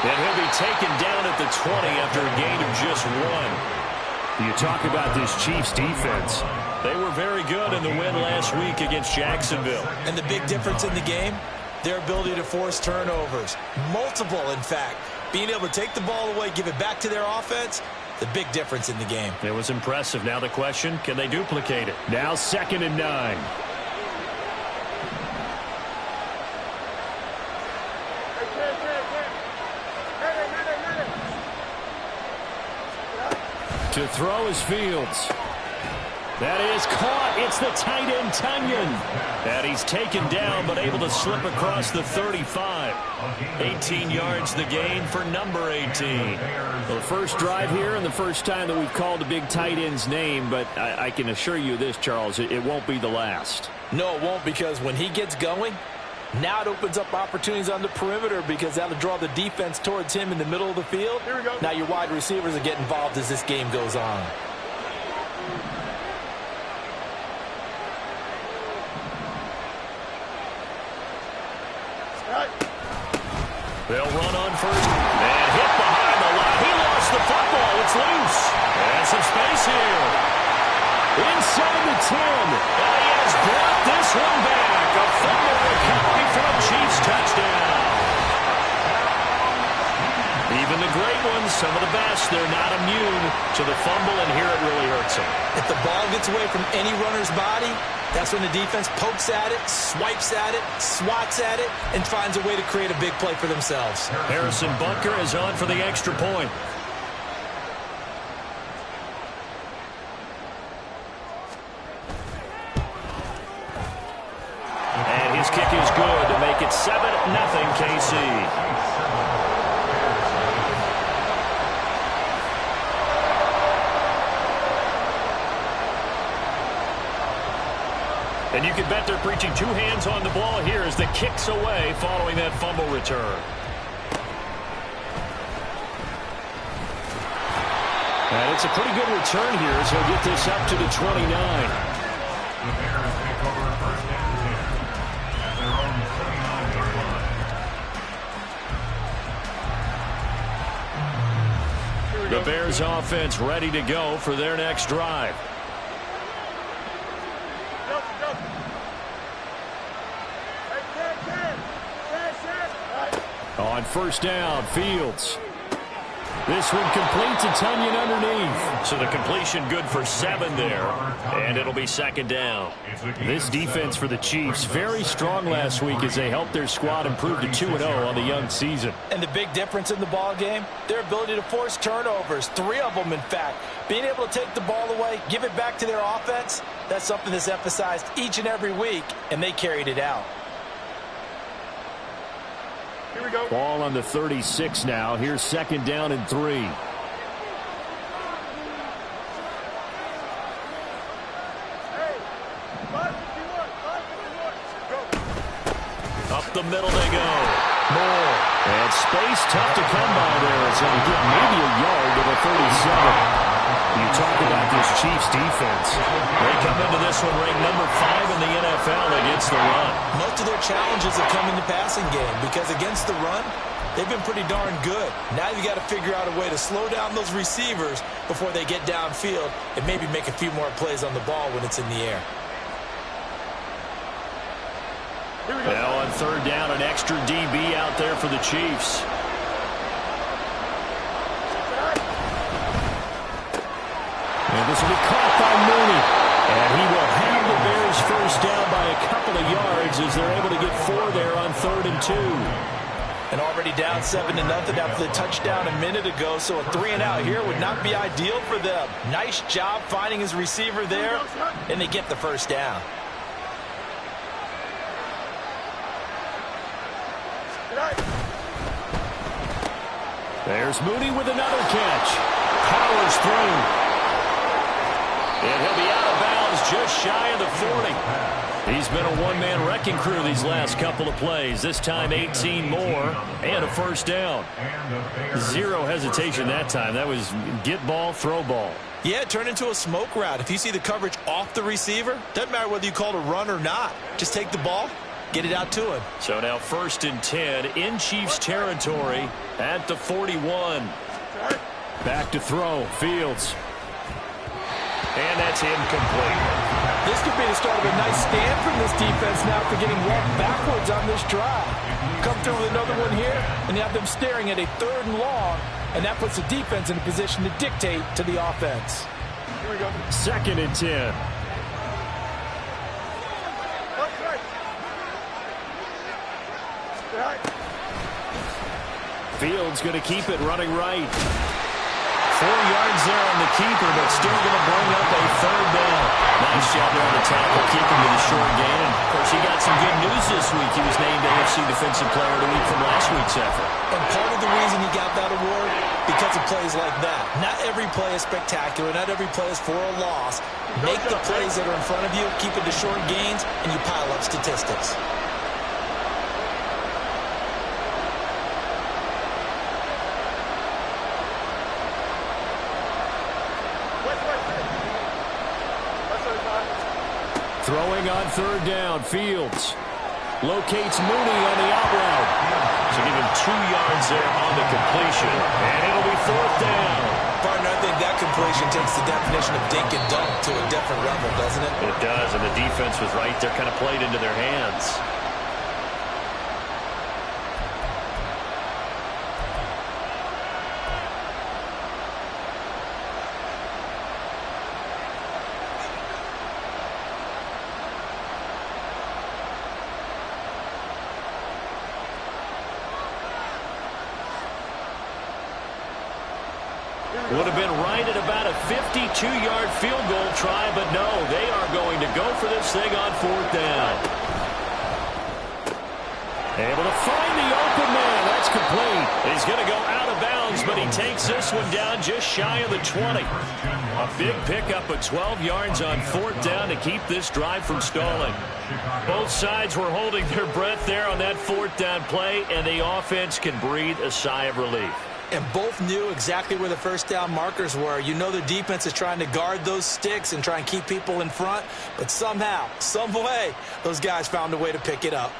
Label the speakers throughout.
Speaker 1: And he'll be taken down at the 20 after a gain of just 1.
Speaker 2: You talk about this Chiefs defense.
Speaker 1: They were very good in the win last week against Jacksonville.
Speaker 3: And the big difference in the game, their ability to force turnovers. Multiple, in fact. Being able to take the ball away, give it back to their offense, the big difference in the game.
Speaker 1: It was impressive. Now the question, can they duplicate it?
Speaker 2: Now 2nd and 9. To throw is Fields. That is caught. It's the tight end, Tonyan. And he's taken down, but able to slip across the 35. 18 yards the gain for number 18. Well, the first drive here and the first time that we've called a big tight end's name, but I can assure you this, Charles, it won't be the last.
Speaker 3: No, it won't, because when he gets going, now it opens up opportunities on the perimeter because that'll draw the defense towards him in the middle of the field.
Speaker 4: Here we go.
Speaker 3: Now your wide receivers will get involved as this game goes on.
Speaker 1: They'll run on first and hit behind the line. He lost the football. It's loose. And some space here. Inside the 10. And he has brought this one back. A fumble recovery for a Chiefs touchdown. Even the great ones, some of the best, they're not immune to the fumble, and here it really hurts them.
Speaker 3: If the ball gets away from any runner's body, that's when the defense pokes at it, swipes at it, swats at it, and finds a way to create a big play for themselves.
Speaker 1: Harrison Butker is on for the extra point. And his kick is good to make it 7-0 KC. And you can bet they're preaching 2 hands on the ball here as the kick's away following that fumble return. And it's a pretty good return here as he'll get this up to the 29. The Bears offense ready to go for their next drive. On first down, Fields. This one complete to Tonyan underneath. So the completion good for 7 there, and it'll be 2nd down.
Speaker 2: This defense for the Chiefs, very strong last week as they helped their squad improve to 2-0 on the young season.
Speaker 3: And the big difference in the ball game, their ability to force turnovers, 3 of them in fact. Being able to take the ball away, give it back to their offense, that's something that's emphasized each and every week, and they carried it out.
Speaker 4: Here we go.
Speaker 2: Ball on the 36 now. Here's 2nd down and 3.
Speaker 1: Up the middle they go.
Speaker 2: Moore. And space tough to come by there. It's going to get maybe a yard to the 37. You talk about this Chiefs defense.
Speaker 1: They come into this one ranked number 5 in the NFL against the run.
Speaker 3: Most of their challenges have come in the passing game because against the run, they've been pretty darn good. Now you got to figure out a way to slow down those receivers before they get downfield and maybe make a few more plays on the ball when it's in the air.
Speaker 1: Now on 3rd down, an extra DB out there for the Chiefs.
Speaker 2: And this will be caught by Mooney. And he will have the Bears first down by a couple of yards as they're able to get 4 there on 3rd and 2.
Speaker 3: And already down 7-0 after the touchdown a minute ago, so a 3-and-out here would not be ideal for them. Nice job finding his receiver there, and they get the first down.
Speaker 2: There's Mooney with another catch. Powers through.
Speaker 1: And he'll be out of bounds just shy of the 40. He's been a one-man wrecking crew these last couple of plays. This time 18 more and a first down. 0 hesitation that time. That was get ball, throw ball.
Speaker 3: Yeah, it turned into a smoke route. If you see the coverage off the receiver, doesn't matter whether you call it a run or not. Just take the ball, get it out to him.
Speaker 2: So now 1st and 10 in Chiefs territory at the 41.
Speaker 1: Back to throw. Fields.
Speaker 2: And that's incomplete.
Speaker 3: This could be the start of a nice stand from this defense now after getting walked backwards on this drive. Come through with another one here, and you have them staring at a 3rd and long, and that puts the defense in a position to dictate to the offense.
Speaker 4: Here we go.
Speaker 1: 2nd and 10. Fields going to keep it running right.
Speaker 2: 4 yards there on the keeper, but still going to bring up a 3rd down. Nice job there on the tackle, keeping to the short gain. And, of course, he got some good news this week. He was named AFC Defensive Player of the Week from last week's effort.
Speaker 3: And part of the reason he got that award, because of plays like that. Not every play is spectacular. Not every play is for a loss. Make the plays that are in front of you, keep it to short gains, and you pile up statistics.
Speaker 1: Throwing on 3rd down. Fields locates Mooney on the out route.
Speaker 2: So give him 2 yards there on the completion. And it'll be 4th down.
Speaker 3: Partner, I think that completion takes the definition of dink and dunk to a different level, doesn't it?
Speaker 2: It does, and the defense was right there, kind of played into their hands. Would have been right at about a 52-yard field goal try, but no, they are going to go for this thing on 4th down. Able to find the open man. That's complete. He's going to go out of bounds, but he takes this one down just shy of the 20. A big pickup of 12 yards on 4th down to keep this drive from stalling. Both sides were holding their breath there on that 4th down play, and the offense can breathe a sigh of relief.
Speaker 3: And both knew exactly where the 1st down markers were. You know the defense is trying to guard those sticks and try and keep people in front, but somehow, some way, those guys found a way to pick it up.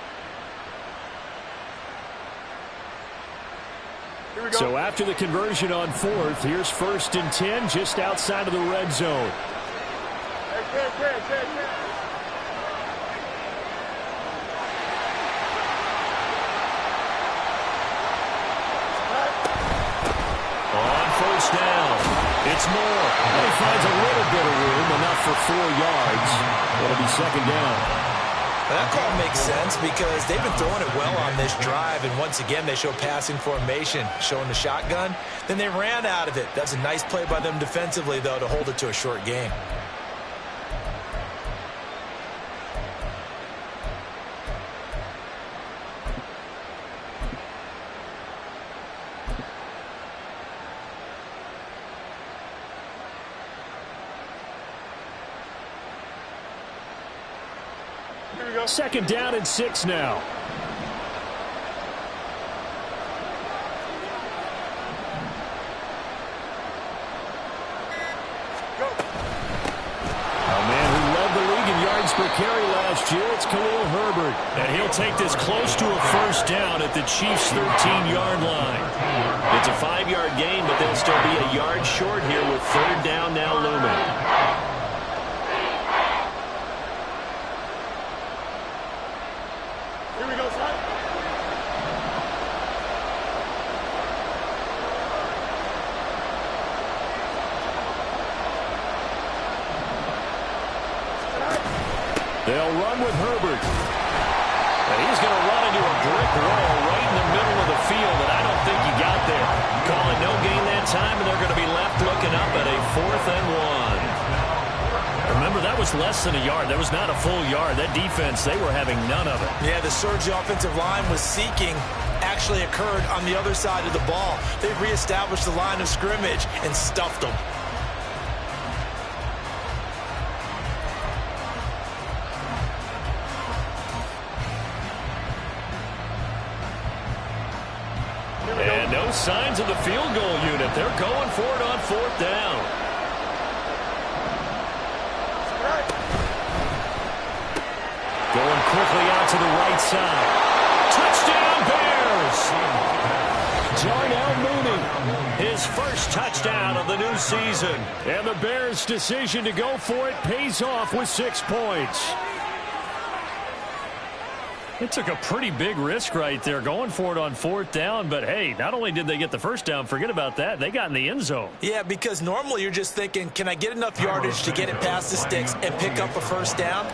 Speaker 4: Here we go.
Speaker 1: So after the conversion on 4th, here's 1st and 10 just outside of the red zone.
Speaker 2: Down. It's Moore.
Speaker 1: And he finds a little bit of room, enough for 4 yards. It'll be 2nd down.
Speaker 3: That call makes sense because they've been throwing it well on this drive, and once again they show passing formation, showing the shotgun. Then they ran out of it. That's a nice play by them defensively, though, to hold it to a short game.
Speaker 4: Here we go.
Speaker 1: 2nd down and 6 now.
Speaker 4: Go.
Speaker 1: A man who led the league in yards per carry last year, it's Khalil Herbert.
Speaker 2: And he'll take this close to a 1st down at the Chiefs' 13-yard line. It's a 5-yard gain, but they'll still be a yard short here with 3rd down now looming.
Speaker 4: Here we go, son.
Speaker 1: They'll run with Herbert.
Speaker 2: And he's going to run into a brick wall right in the middle of the field, and I don't think he got there. Calling no gain that time, and they're going to be left looking up at a 4th and 1. Remember, that was less than a yard. That was not a full yard. That defense, they were having none of it.
Speaker 3: Yeah, the surge the offensive line was seeking actually occurred on the other side of the ball. They reestablished the line of scrimmage and stuffed them.
Speaker 2: And no signs of the field goal unit. They're going for it on 4th down. Going quickly out to the right side. Touchdown, Bears! Darnell Mooney, his first touchdown of the new season. And the Bears' decision to go for it pays off with 6 points. It took a pretty big risk right there going for it on 4th down. But, hey, not only did they get the first down, forget about that, they got in the end zone.
Speaker 3: Yeah, because normally you're just thinking, can I get enough yardage to get it past the sticks and pick up a first down?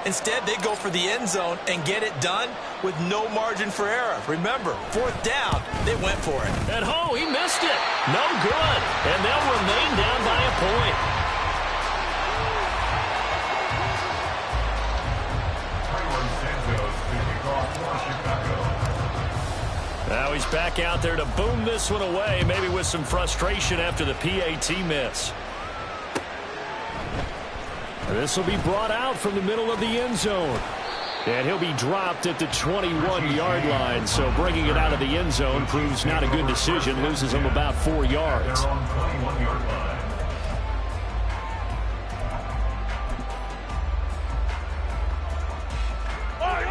Speaker 3: Instead, they go for the end zone and get it done with no margin for error. Remember, 4th down, they went for it.
Speaker 2: And, oh, he missed it. No good. And they'll remain down by a point. Now he's back out there to boom this one away, maybe with some frustration after the PAT miss. This will be brought out from the middle of the end zone. And he'll be dropped at the 21-yard line, so bringing it out of the end zone proves not a good decision, loses him about 4 yards.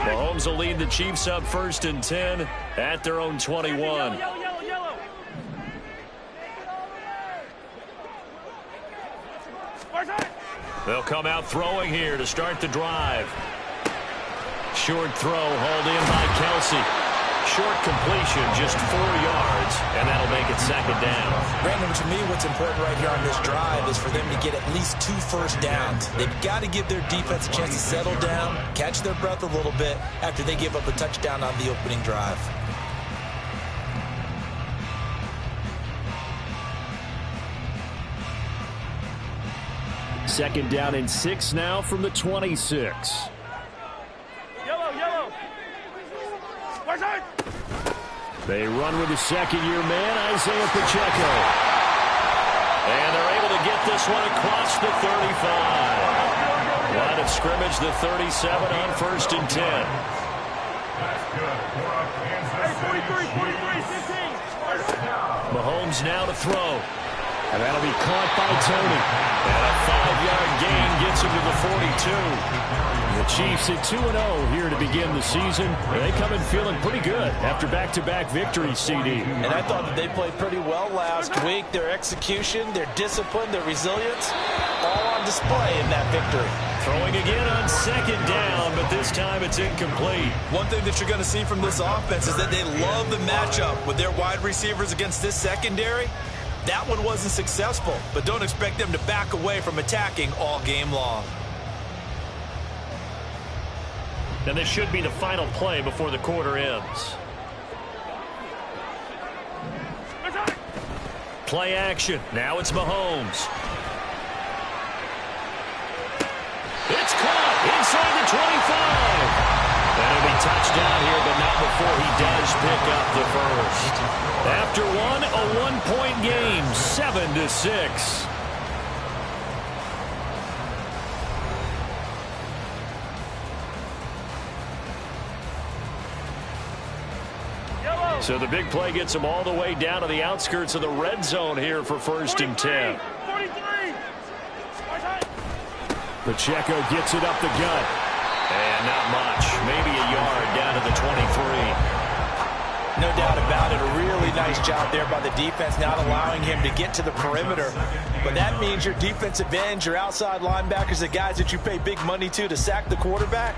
Speaker 2: Mahomes will lead the Chiefs up 1st and 10 at their own 21.
Speaker 4: Yellow.
Speaker 2: They'll come out throwing here to start the drive. Short throw hauled in by Kelsey. Short completion, just 4 yards, and that'll make it 2nd down.
Speaker 3: Brandon, to me, what's important right here on this drive is for them to get at least 2 first downs. They've got to give their defense a chance to settle down, catch their breath a little bit after they give up a touchdown on the opening drive.
Speaker 2: Second down and 6 now from the 26.
Speaker 4: Yellow.
Speaker 2: They run with the second-year man, Isaiah Pacheco. And they're able to get this one across the 35. Line of scrimmage, the 37 on 1st and 10.
Speaker 4: Hey, 43, 15.
Speaker 2: Mahomes now to throw. And that'll be caught by Tony. And a 5-yard gain gets him to the 42. The Chiefs at 2-0 here to begin the season. They come in feeling pretty good after back-to-back victories, CD.
Speaker 3: And I thought that they played pretty well last week. Their execution, their discipline, their resilience, all on display in that victory.
Speaker 2: Throwing again on 2nd down, but this time it's incomplete.
Speaker 3: One thing that you're going to see from this offense is that they love the matchup with their wide receivers against this secondary. That one wasn't successful, but don't expect them to back away from attacking all game long.
Speaker 2: And this should be the final play before the quarter ends. Play action. Now it's Mahomes. It's caught inside the 25. That'll be touchdown here, but not before he does pick up the first. After one, a 1-point game, 7-6. So the big play gets him all the way down to the outskirts of the red zone here for 1st and 10.
Speaker 4: 43.
Speaker 2: Pacheco gets it up the gut. And not much. Maybe a yard down to the 23.
Speaker 3: No doubt about it. A really nice job there by the defense, not allowing him to get to the perimeter. But that means your defensive ends, your outside linebackers, the guys that you pay big money to sack the quarterback,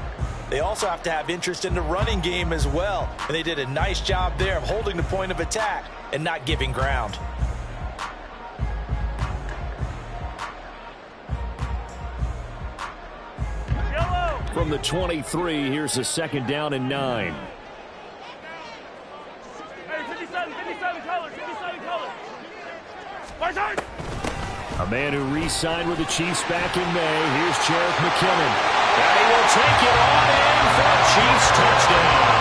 Speaker 3: they also have to have interest in the running game as well. And they did a nice job there of holding the point of attack and not giving ground.
Speaker 2: From the 23, here's a 2nd down and 9.
Speaker 4: Hey, 57 colors.
Speaker 2: A man who re-signed with the Chiefs back in May. Here's Jerick McKinnon. And he will take it on in for a Chiefs touchdown.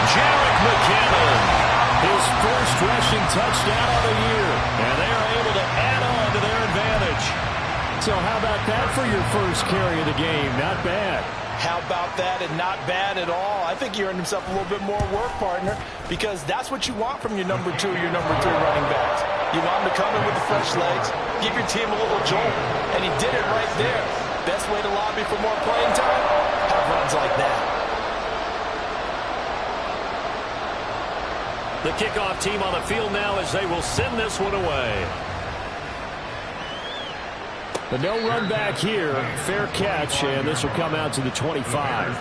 Speaker 2: Jerick McKinnon, his first rushing touchdown of the year. And they are able to add on to their advantage. So how about that for your first carry of the game? Not bad.
Speaker 3: How about that, and not bad at all. I think he earned himself a little bit more work, partner, because that's what you want from your number 2 or your number 3 running backs. You want him to come in with the fresh legs, give your team a little jolt, and he did it right there. Best way to lobby for more playing time? Have runs like that.
Speaker 2: The kickoff team on the field now as they will send this one away. But no run back here. Fair catch, and this will come out to the 25.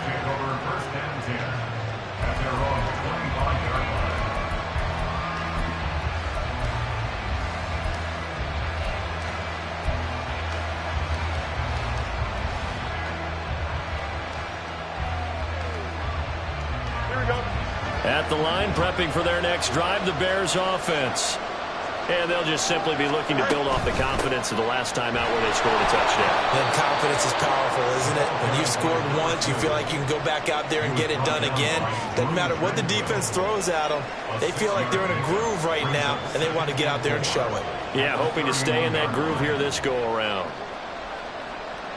Speaker 2: At the line, prepping for their next drive, the Bears offense. And they'll just simply be looking to build off the confidence of the last time out where they scored a touchdown.
Speaker 3: And confidence is powerful, isn't it? When you've scored once, you feel like you can go back out there and get it done again. Doesn't matter what the defense throws at them. They feel like they're in a groove right now, and they want to get out there and show it.
Speaker 2: Yeah, hoping to stay in that groove here this go-around.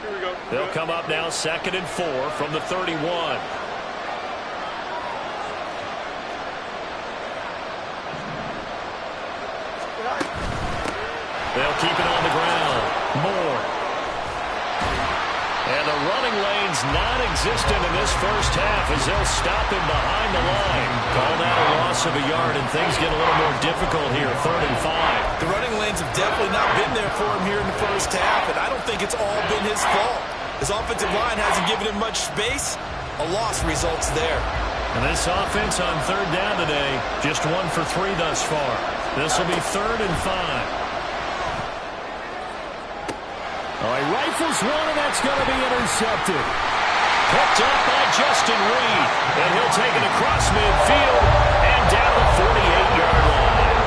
Speaker 4: Here we go.
Speaker 2: They'll come up now 2nd and 4 from the 31. They'll keep it on the ground. Moore. And the running lane's non-existent in this first half as they'll stop him behind the line. Call that a loss of a yard, and things get a little more difficult here, 3rd and 5.
Speaker 3: The running lanes have definitely not been there for him here in the first half, and I don't think it's all been his fault. His offensive line hasn't given him much space. A loss results there.
Speaker 2: And this offense on 3rd down today, just 1 for 3 thus far. This will be 3rd and 5. Oh, he rifles one, and that's going to be intercepted. Picked up by Justin Reed. And he'll take it across midfield and down the 48-yard line.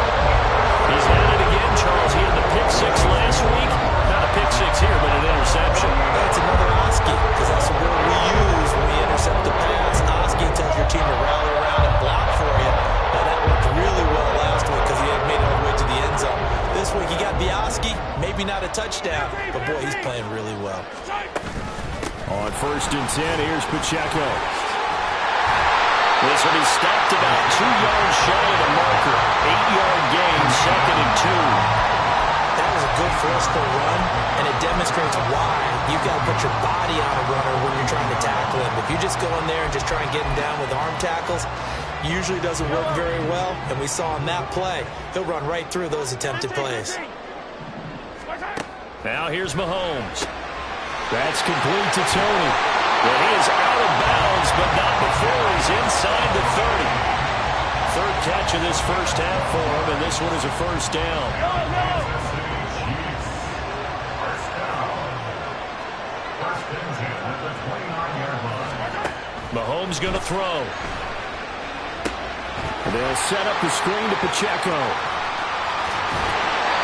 Speaker 2: He's had it again, Charles. He had the pick 6 last week. Not a pick 6 here, but an interception.
Speaker 3: That's another Oski, because that's the word we use when we intercept the pass. Oski tells your team to rally around and block for you. Now, that worked really well last week because he had made it all the way to the end zone. This week, he got the Oski, maybe not a touchdown, but boy, he's playing really well.
Speaker 2: On 1st and 10, here's Pacheco. This will be stopped about 2 yards shy of the marker. 8-yard gain, 2nd and 2.
Speaker 3: That was a good forceful run, and it demonstrates why you've got to put your body on a runner when you're trying to tackle him. If you just go in there and just try and get him down with arm tackles, usually doesn't work very well, and we saw on that play, he'll run right through those attempted plays.
Speaker 2: Now here's Mahomes. That's complete to Tony. Well, he is out of bounds, but not before he's inside the 30. 3rd catch of this first half for him, and this one is a 1st down. Mahomes going to throw. They'll set up the screen to Pacheco.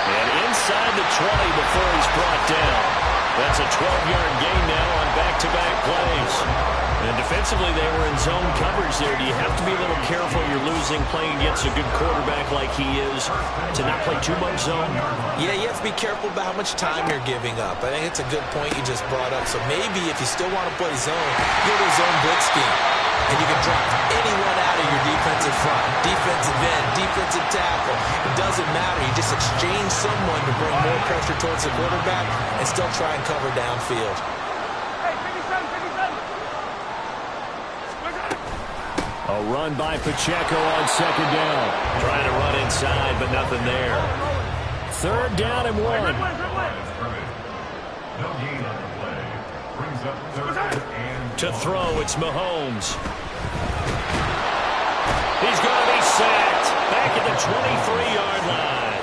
Speaker 2: And inside the 20 before he's brought down. That's a 12-yard gain now on back-to-back plays. And defensively, they were in zone coverage there. Do you have to be a little careful you're losing playing against a good quarterback like he is to not play too much zone?
Speaker 3: Yeah, you have to be careful about how much time you're giving up. I think it's a good point you just brought up. So maybe if you still want to play zone, go to zone blitz scheme. And you can drop anyone out of your defensive front, defensive end, defensive tackle. It doesn't matter. You just exchange someone to bring more pressure towards the quarterback and still try and cover downfield.
Speaker 4: Hey, 57, 57.
Speaker 2: A run by Pacheco on 2nd down. Trying to run inside, but nothing there. 3rd down and 1.
Speaker 4: Good win.
Speaker 5: No gain on the play. Brings up 3rd and
Speaker 2: To throw, it's Mahomes. He's going to be sacked. Back at the 23-yard line.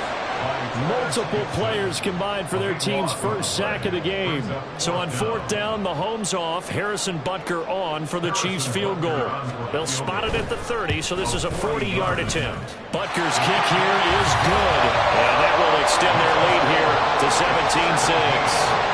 Speaker 2: Multiple players combined for their team's first sack of the game. So on 4th down, Mahomes off. Harrison Butker on for the Chiefs field goal. They'll spot it at the 30, so this is a 40-yard attempt. Butker's kick here is good. And that will extend their lead here to 17-6.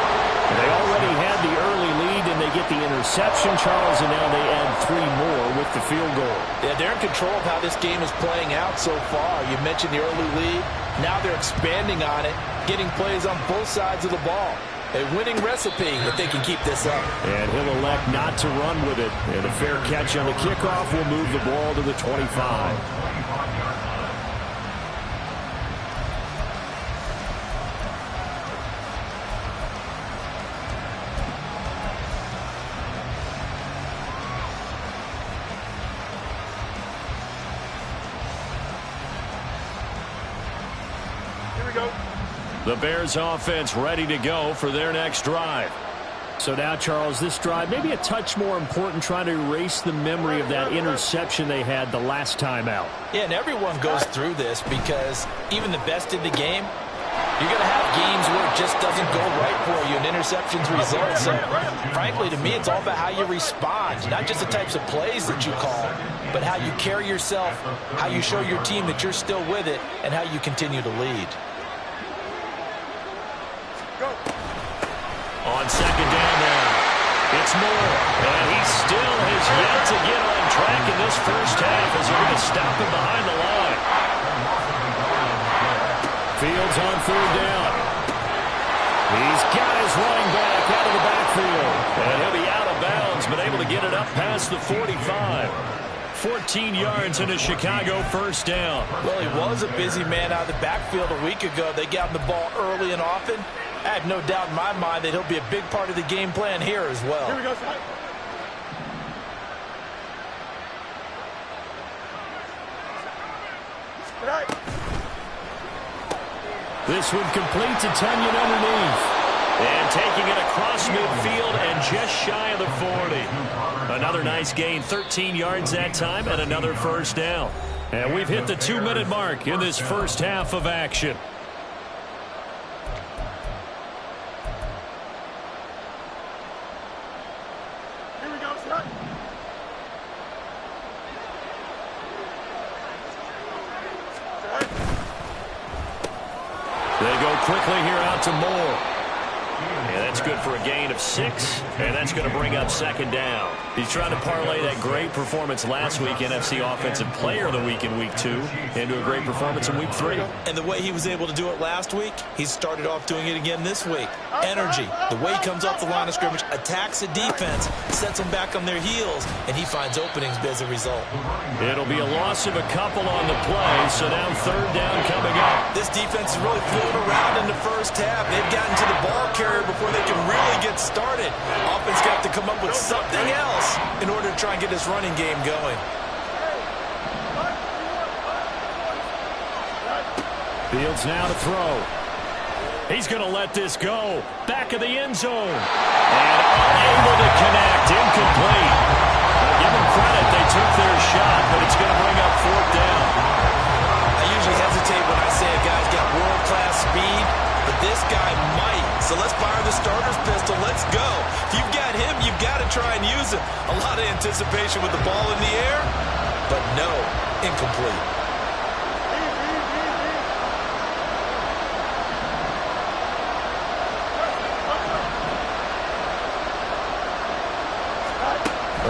Speaker 2: They already had the early lead, and they get the interception, Charles, and now they add 3 more with the field goal.
Speaker 3: Yeah, they're in control of how this game is playing out so far. You mentioned the early lead. Now they're expanding on it, getting plays on both sides of the ball. A winning recipe if they can keep this up.
Speaker 2: And he'll elect not to run with it. And a fair catch on the kickoff will move the ball to the 25.
Speaker 4: Here we go.
Speaker 2: The Bears offense ready to go for their next drive.
Speaker 1: So now, Charles, this drive maybe a touch more important, trying to erase the memory of that interception they had the last time out.
Speaker 3: Yeah, and everyone goes through this because even the best in the game, you're going to have games where it just doesn't go right for you and interceptions result. So, frankly, to me, it's all about how you respond, not just the types of plays that you call, but how you carry yourself, how you show your team that you're still with it, and how you continue to lead.
Speaker 2: On second down now, it's Moore, and he still has yet to get on track in this first half as they're going to stop him behind the line.
Speaker 1: Fields on third down. He's got his running back out of the backfield.
Speaker 2: And he'll be out of bounds, but able to get it up past the 45. 14 yards in a Chicago first down.
Speaker 3: Well, he was a busy man out of the backfield a week ago. They got him the ball early and often. I have no doubt in my mind that he'll be a big part of the game plan here as well.
Speaker 4: Here we go.
Speaker 2: This one complete to Tonyan underneath. And taking it across midfield and just shy of the 40. Another nice gain, 13 yards that time, and another first down. And we've hit the 2-minute mark in this first half of action.
Speaker 4: Here we go, son.
Speaker 2: They go quickly here out to Moore. And that's good for a gain of 6, and that's going to bring up second down. He's trying to parlay that great performance last week, NFC Offensive Player of the Week in Week 2, into a great performance in Week 3.
Speaker 3: And the way he was able to do it last week, he started off doing it again this week. Energy, the way he comes off the line of scrimmage, attacks the defense, sets them back on their heels, and he finds openings as a result.
Speaker 2: It'll be a loss of a couple on the play, so now third down coming up.
Speaker 3: This defense is really floating around in the first half. They've gotten to the ball carrier before they can really get started. Offense got to come up with something else in order to try and get this running game going.
Speaker 2: Fields now to throw. He's going to let this go. Back of the end zone. And unable to connect. Incomplete. Now give them credit. They took their shot, but it's going to bring up fourth down.
Speaker 3: I usually hesitate when I say a guy's got world-class speed, but this guy might. So let's fire the starter's pistol. Let's go. If you've got him, you've got to try and use him. A lot of anticipation with the ball in the air, but no, incomplete.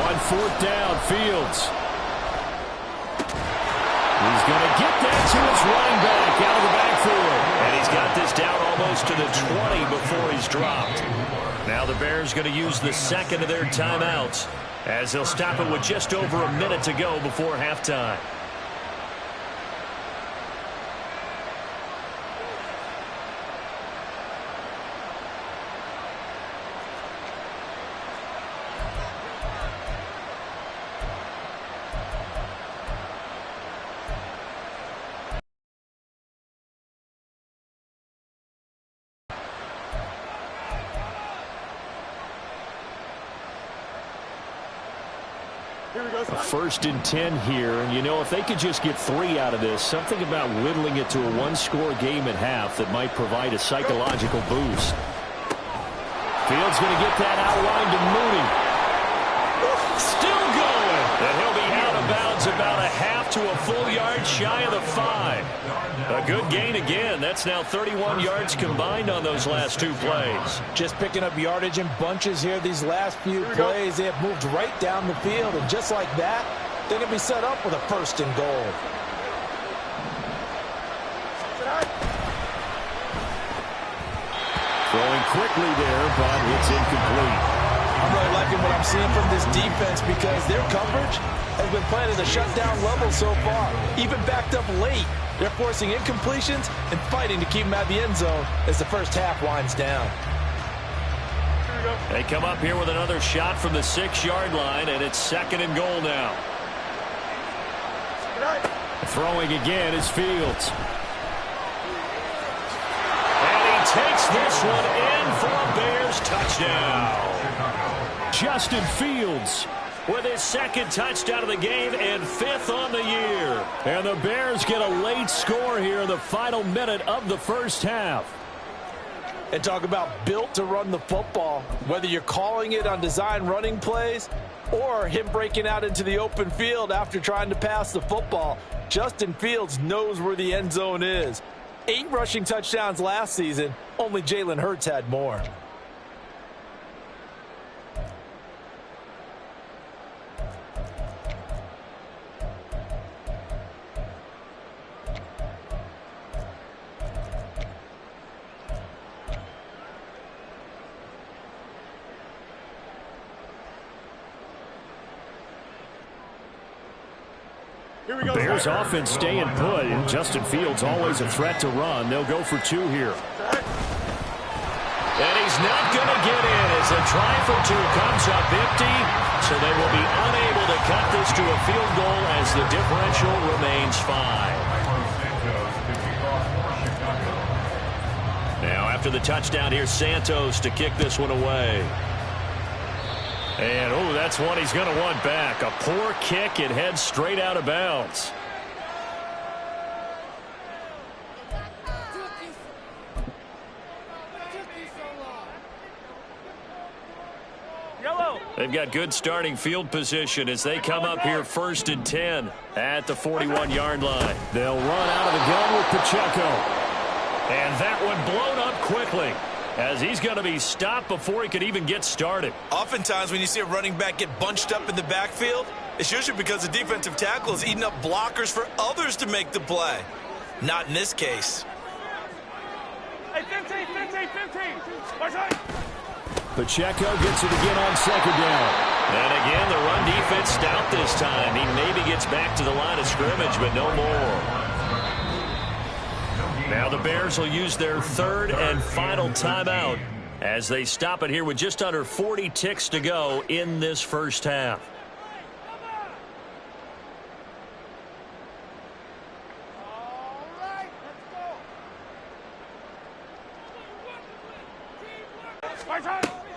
Speaker 2: On fourth down, Fields. He's going to get that to his running back out of the backfield. And he's got this down almost to the 20 before he's dropped. Now the Bears going to use the second of their timeouts as they'll stop it with just over a minute to go before halftime. A 1st and 10 here, and you know, if they could just get 3 out of this, something about whittling it to a one-score game at half that might provide a psychological boost. Fields going to get that outline to Mooney. Still going, and he'll be out of bounds about a half to a full yard shy of the 5. A good gain again. That's now 31 yards combined on those last 2 plays.
Speaker 3: Just picking up yardage in bunches here these last few plays. They have moved right down the field, and just like that, they're going to be set up with a 1st and goal.
Speaker 2: Throwing quickly there, but it's incomplete.
Speaker 3: I'm really liking what I'm seeing from this defense because their coverage has been playing at a shutdown level so far. Even backed up late, they're forcing incompletions and fighting to keep them out of the end zone as the first half winds down.
Speaker 2: They come up here with another shot from the 6-yard line, and it's 2nd and goal now. Throwing again is Fields. takes this one in for a Bears touchdown.
Speaker 1: Justin Fields
Speaker 2: with his second touchdown of the game and 5th on the year.
Speaker 1: And the Bears get a late score here in the final minute of the first half.
Speaker 3: And talk about built to run the football. Whether you're calling it on design running plays or him breaking out into the open field after trying to pass the football, Justin Fields knows where the end zone is. 8 rushing touchdowns last season. Only Jalen Hurts had more.
Speaker 1: Bears offense staying put, and Justin Fields always a threat to run. They'll go for 2 here.
Speaker 2: And he's not going to get in as a try for 2 comes up empty. So they will be unable to cut this to a field goal as the differential remains 5. Now after the touchdown, here's Santos to kick this one away.
Speaker 1: And, oh, that's one he's going to want back. A poor kick. It heads straight out of bounds.
Speaker 2: They've got good starting field position as they come up here 1st and 10 at the 41-yard line.
Speaker 1: They'll run out of the gun with Pacheco.
Speaker 2: And that one blown up quickly, as he's going to be stopped before he could even get started.
Speaker 3: Oftentimes when you see a running back get bunched up in the backfield, it's usually because the defensive tackle is eating up blockers for others to make the play. Not in this case.
Speaker 4: Hey, 15. Watch out.
Speaker 1: Pacheco gets it again on 2nd down.
Speaker 2: And again, the run defense stout this time. He maybe gets back to the line of scrimmage, but no more. Now the Bears will use their 3rd and final timeout as they stop it here with just under 40 ticks to go in this first half.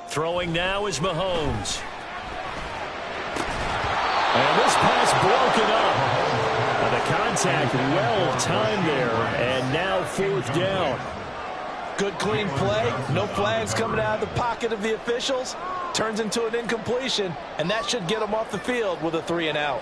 Speaker 2: Throwing now is Mahomes.
Speaker 1: And this pass broken up. And the contact well timed there. And now 4th down.
Speaker 3: Good clean play. No flags coming out of the pocket of the officials. Turns into an incompletion. And that should get them off the field with a 3 and out.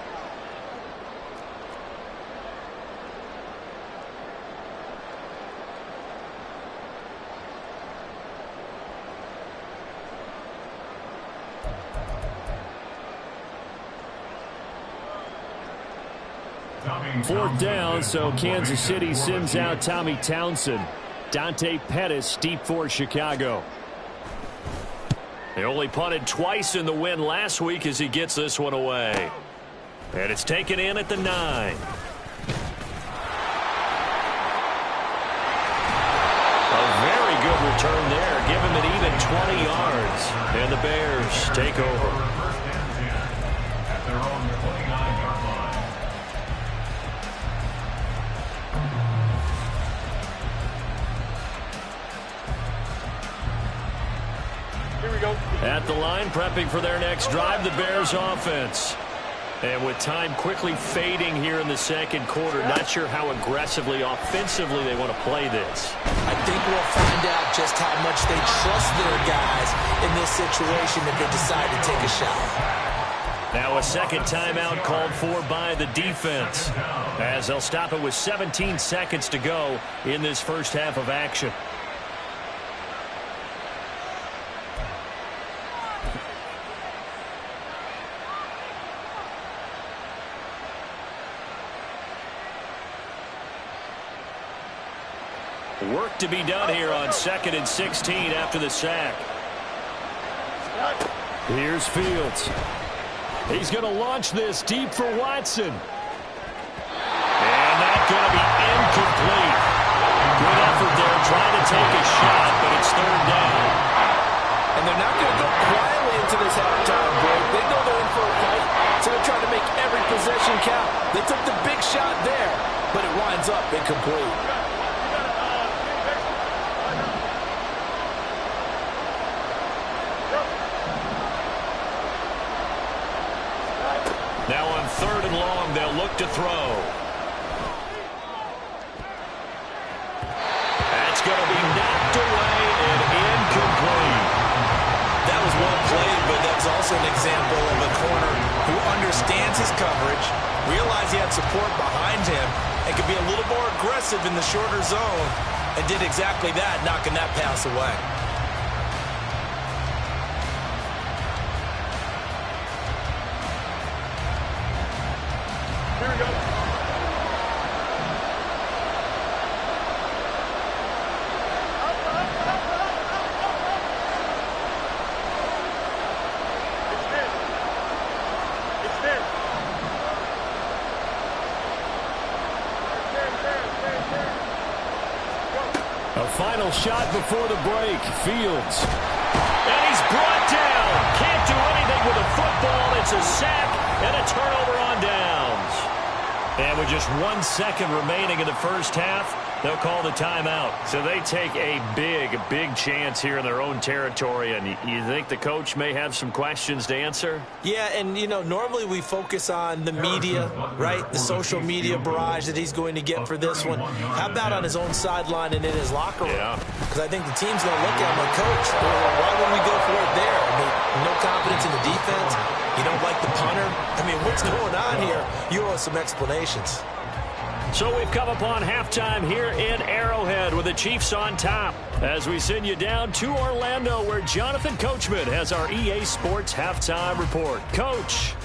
Speaker 1: Fourth down, so Kansas City sends out Tommy Townsend. Dante Pettis deep for Chicago.
Speaker 2: They only punted twice in the win last week as he gets this one away. And it's taken in at the 9. A very good return there. Give him an even 20 yards. And the Bears take over.
Speaker 5: At their own 29-yard line.
Speaker 4: Here we go.
Speaker 2: At the line, prepping for their next drive, the Bears offense. And with time quickly fading here in the second quarter, not sure how aggressively, offensively they want to play this.
Speaker 3: I think we'll find out just how much they trust their guys in this situation if they decide to take a shot.
Speaker 2: Now a second timeout called for by the defense, as they'll stop it with 17 seconds to go in this first half of action. Work to be done here on 2nd and 16 after the sack.
Speaker 1: Here's Fields. He's going to launch this deep for Watson.
Speaker 2: And that's going to be incomplete. Good effort there trying to take a shot, but it's 3rd down.
Speaker 3: And they're not going to go quietly into this halftime break. They know they're in for a fight, so they're trying to make every possession count. They took the big shot there, but it winds up incomplete.
Speaker 2: throw. That's going to be knocked away and incomplete.
Speaker 3: That was well played, but that was also an example of a corner who understands his coverage, realized he had support behind him, and could be a little more aggressive in the shorter zone, and did exactly that, knocking that pass away.
Speaker 4: Here we go.
Speaker 2: A final shot before the break. Fields. And he's brought down. Can't do anything with a football. It's a sack and a turnover on downs. And with just 1 second remaining in the first half, they'll call the timeout. So they take a big chance here in their own territory. And you think the coach may have some questions to answer?
Speaker 3: Yeah, and, you know, normally we focus on the media, right? The social media barrage that he's going to get for this one. How about on his own sideline and in his locker room?
Speaker 2: Yeah.
Speaker 3: Because I think the team's going to look at him like, Coach, why wouldn't we go for it there? I mean, no confidence in the defense. You don't like the punter. I mean, what's going on here? You owe us some explanations.
Speaker 2: So we've come upon halftime here in Arrowhead with the Chiefs on top as we send you down to Orlando where Jonathan Coachman has our EA Sports halftime report. Coach.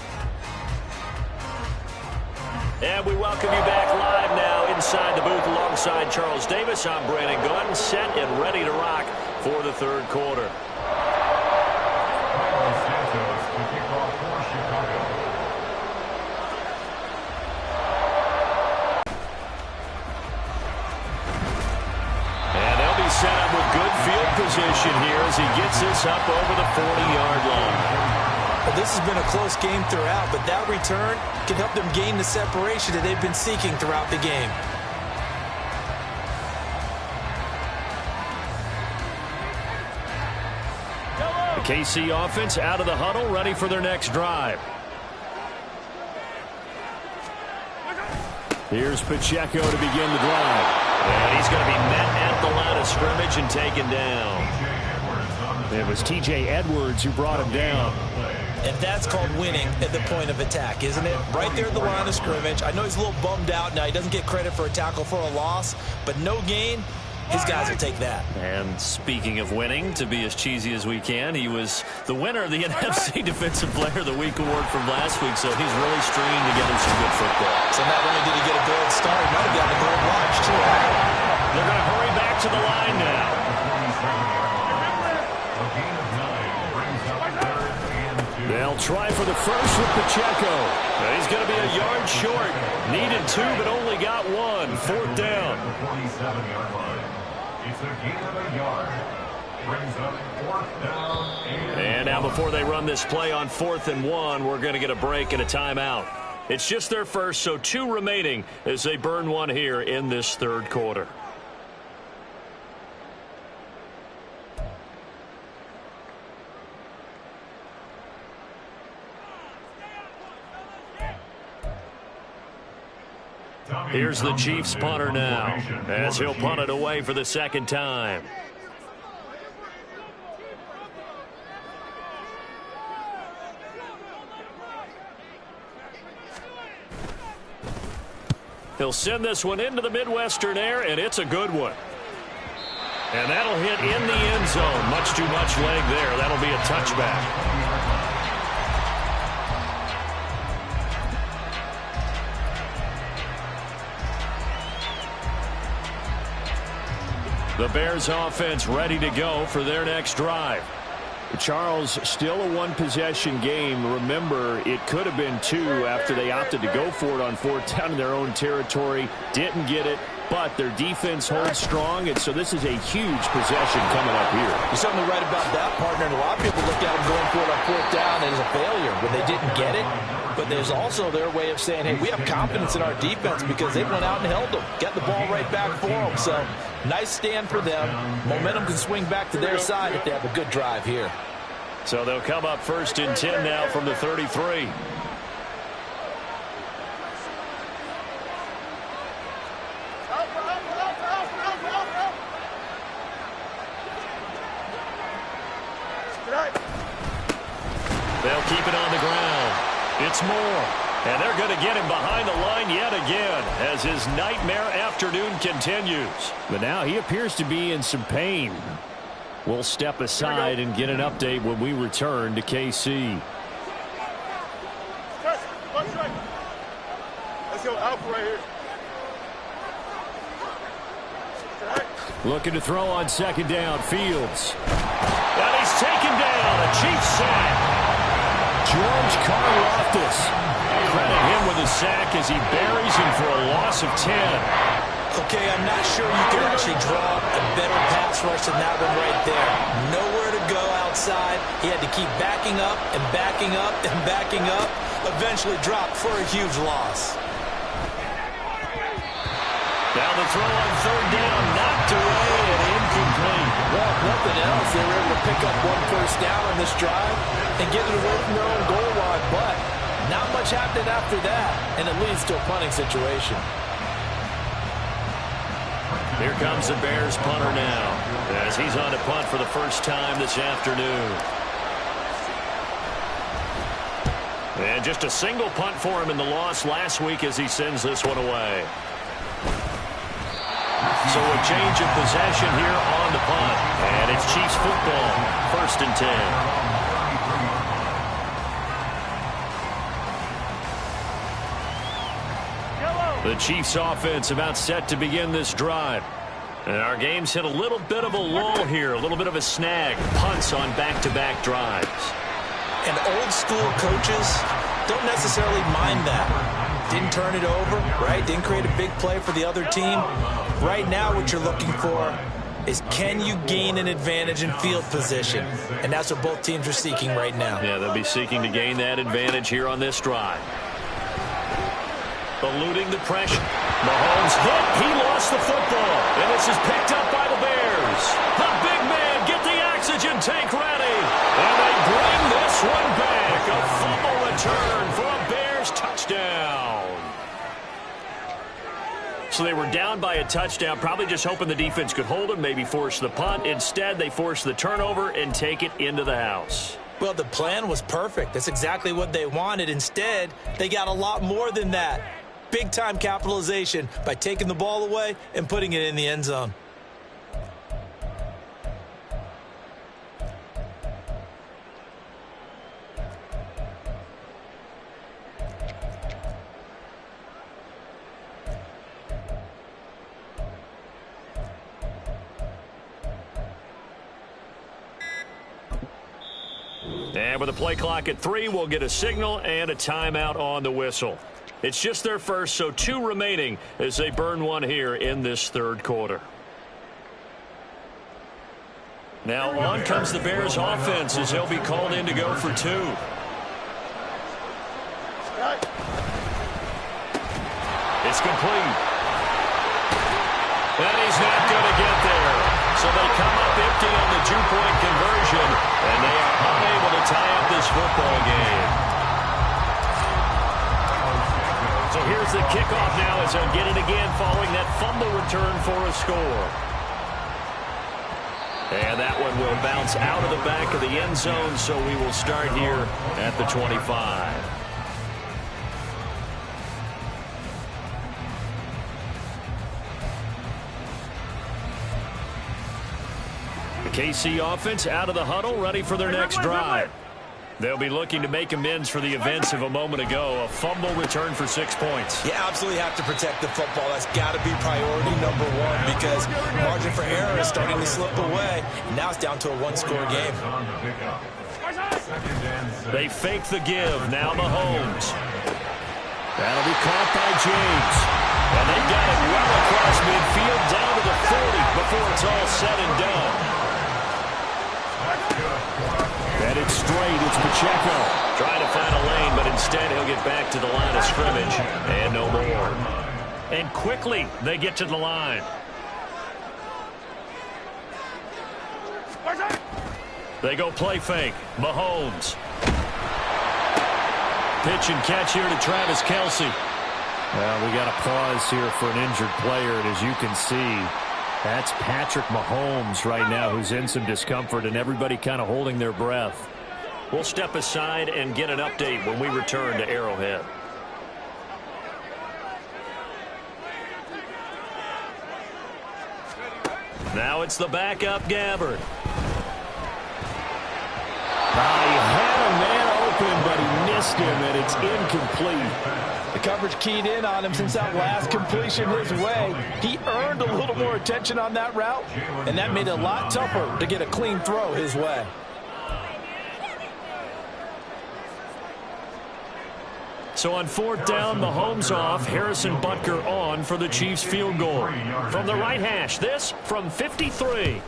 Speaker 2: And we welcome you back live now inside the booth alongside Charles Davis. I'm Brandon Gunn, set and ready to rock for the third quarter.
Speaker 5: Carlos Santos to kick off for Chicago.
Speaker 2: Set up with good field position here as he gets this up over the 40-yard line.
Speaker 3: Well, this has been a close game throughout, but that return can help them gain the separation that they've been seeking throughout the game.
Speaker 2: The KC offense out of the huddle, ready for their next drive. Here's Pacheco to begin the drive. And he's going to be met at the line of scrimmage and taken down. It was T.J. Edwards who brought him down.
Speaker 3: And that's called winning at the point of attack, isn't it? Right there at the line of scrimmage. I know he's a little bummed out now. He doesn't get credit for a tackle for a loss, but no gain. His guys will take that.
Speaker 2: And speaking of winning, to be as cheesy as we can, he was the winner of the NFC Defensive Player of the Week award from last week, so he's really stringing together some good football.
Speaker 3: So not only did he get a gold star, he might have gotten a gold watch, too.
Speaker 2: They're going to hurry back to the line now. They'll try for the first with Pacheco. He's going to be a yard short. Needed 2, but only got 1. 4th down.
Speaker 5: It's a gain of a yard. Brings up 4th down.
Speaker 2: And now before they run this play on 4th and 1, we're going to get a break and a timeout. It's just their first, so 2 remaining as they burn 1 here in this third quarter. Here's the Chiefs punter now as he'll punt it away for the second time. He'll send this one into the Midwestern air, and it's a good one. And that'll hit in the end zone. Much too much leg there. That'll be a touchback. The Bears offense ready to go for their next drive. Charles, still a one-possession game. Remember, it could have been 2 after they opted to go for it on 4th down in their own territory. Didn't get it, but their defense holds strong, and so this is a huge possession coming up here.
Speaker 3: You're certainly right about that, partner, and a lot of people look at them going for it on 4th down as a failure when they didn't get it. But there's also their way of saying, hey, we have confidence in our defense because they went out and held them, got the ball right back for them. So nice stand for them. Momentum can swing back to their side if they have a good drive here.
Speaker 2: So they'll come up 1st and 10 now from the 33. keep it on the ground. It's Moore. And they're going to get him behind the line yet again as his nightmare afternoon continues. But now he appears to be in some pain. We'll step aside and get an update when we return to KC.
Speaker 4: Let's go Alpha right here.
Speaker 2: Looking to throw on second down. Fields. And he's taken down. A Chiefs sack. George Karlaftis. Credit him with a sack as he buries him for a loss of 10.
Speaker 3: Okay, I'm not sure you can actually draw a better pass rush than that one right there. Nowhere to go outside. He had to keep backing up and backing up and backing up. Eventually dropped for a huge loss.
Speaker 2: Now the throw on third down, knocked away and incomplete.
Speaker 3: Well, if nothing else, they were able to pick up one first down on this drive and get it away from their own goal line. But not much happened after that, and it leads to a punting situation.
Speaker 2: Here comes the Bears punter now as he's on to punt for the first time this afternoon. And just a single punt for him in the loss last week as he sends this one away. So a change of possession here on the punt. And it's Chiefs football, 1st and 10. The Chiefs offense about set to begin this drive. And our game's hit a little bit of a lull here, a little bit of a snag. Punts on back-to-back drives.
Speaker 3: And old school coaches don't necessarily mind that. Didn't turn it over, right? Didn't create a big play for the other team. Right now what you're looking for is can you gain an advantage in field position? And that's what both teams are seeking right now.
Speaker 2: Yeah, they'll be seeking to gain that advantage here on this drive. Eluding the pressure. Mahomes hit. He lost the football. And this is picked up by the Bears. The big man, get the oxygen tank ready. And they bring this one back. A fumble return for a Bears touchdown. So they were down by a touchdown, probably just hoping the defense could hold them, maybe force the punt. Instead, they force the turnover and take it into the house.
Speaker 3: Well, the plan was perfect. That's exactly what they wanted. Instead, they got a lot more than that. Big-time capitalization by taking the ball away and putting it in the end zone.
Speaker 2: And with a play clock at 3, we'll get a signal and a timeout on the whistle. It's just their first, so 2 remaining as they burn one here in this third quarter. Now on comes the Bears offense as he'll be called in to go for 2. It's complete. And he's not going to get there. So they come up empty on the 2-point conversion, and they are unable to tie up this football game. So here's the kickoff now as they'll get it again following that fumble return for a score. And that one will bounce out of the back of the end zone, so we will start here at the 25. The KC offense out of the huddle, ready for their next drive. They'll be looking to make amends for the events of a moment ago. A fumble return for 6 points.
Speaker 3: You absolutely have to protect the football. That's got to be priority number 1 because margin for error is starting to slip away. Now it's down to a 1-score game.
Speaker 2: They fake the give. Now Mahomes. That'll be caught by James. And they got it well across midfield down to the 40 before it's all said and done. And it's straight. It's Pacheco. Trying to find a lane, but instead he'll get back to the line of scrimmage. And no more. And quickly they get to the line. They go play fake. Mahomes. Pitch and catch here to Travis Kelce. Well, we got a pause here for an injured player, and as you can see, that's Patrick Mahomes right now who's in some discomfort, and everybody kind of holding their breath. We'll step aside and get an update when we return to Arrowhead. Now it's the backup Gabbert.
Speaker 1: He had a man open, but he missed him, and it's incomplete.
Speaker 3: The coverage keyed in on him since that last completion his way. He earned a little more attention on that route, and that made it a lot tougher to get a clean throw his way.
Speaker 2: So on 4th down, Mahomes off, Harrison Butker on for the Chiefs field goal. From the right hash, this from 53.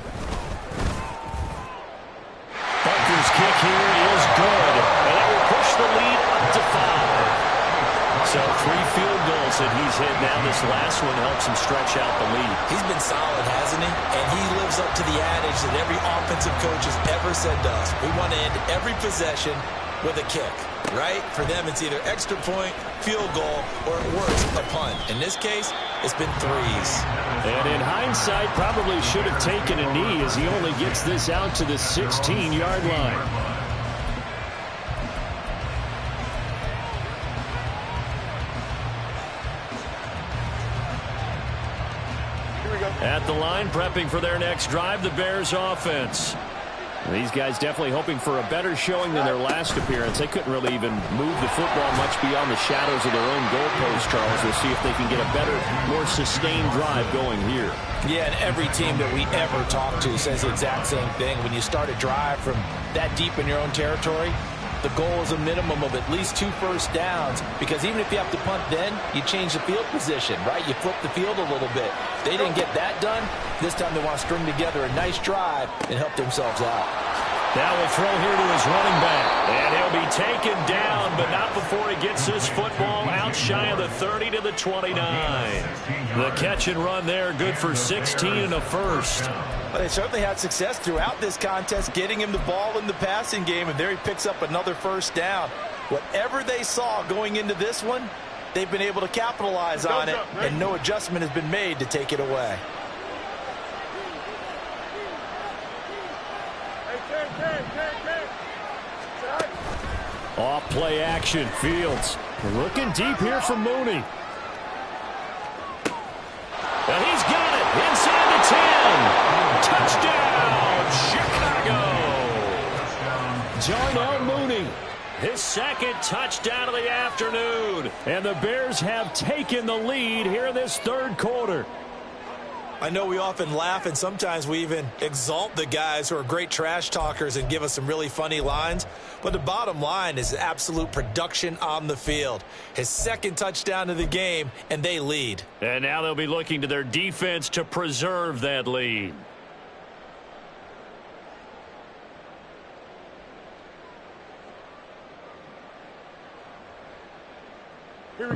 Speaker 2: Butker's kick here is good, and it will push the lead up to 5. So 3 field goals that he's hit now. This last one helps him stretch out the lead.
Speaker 3: He's been solid, hasn't he? And he lives up to the adage that every offensive coach has ever said to us. We want to end every possession with a kick, right? For them, it's either extra point, field goal, or at worst, a punt. In this case, it's been 3s.
Speaker 2: And in hindsight, probably should have taken a knee as he only gets this out to the 16-yard line. At the line, prepping for their next drive, the Bears offense.
Speaker 1: These guys definitely hoping for a better showing than their last appearance. They couldn't really even move the football much beyond the shadows of their own goalpost, Charles. We'll see if they can get a better, more sustained drive going here.
Speaker 3: Yeah, and every team that we ever talk to says the exact same thing. When you start a drive from that deep in your own territory, the goal is a minimum of at least 2 first downs, because even if you have to punt then, you change the field position, right? You flip the field a little bit. They didn't get that done. This time they want to string together a nice drive and help themselves out.
Speaker 2: Now will throw here to his running back. And he'll be taken down, but not before he gets his football out shy of the 30 to the 29. The catch and run there, good for 16 and a first.
Speaker 3: Well, they certainly had success throughout this contest, getting him the ball in the passing game, and there he picks up another first down. Whatever they saw going into this one, they've been able to capitalize on it, and no adjustment has been made to take it away.
Speaker 2: Off play action, Fields. Looking deep here for Mooney. And he's got it inside the 10. Touchdown, Chicago. Darnell Mooney, his second touchdown of the afternoon. And the Bears have taken the lead here in this third quarter.
Speaker 3: I know we often laugh, and sometimes we even exalt the guys who are great trash talkers and give us some really funny lines. But the bottom line is absolute production on the field. His second touchdown of the game, and they lead.
Speaker 2: And now they'll be looking to their defense to preserve that lead.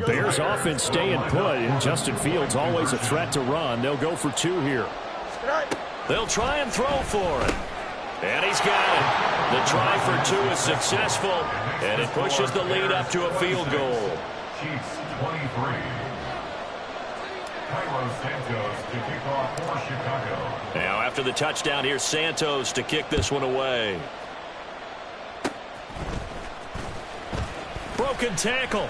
Speaker 2: Bears offense staying put, and Justin Fields always a threat to run. They'll go for 2 here. They'll try and throw for it. And he's got it. The try for 2 is successful, and it pushes the lead up to a field goal.
Speaker 5: Chiefs 23. Cairo Santos to kick off for Chicago.
Speaker 2: Now after the touchdown, here's Santos to kick this one away. Broken tackle.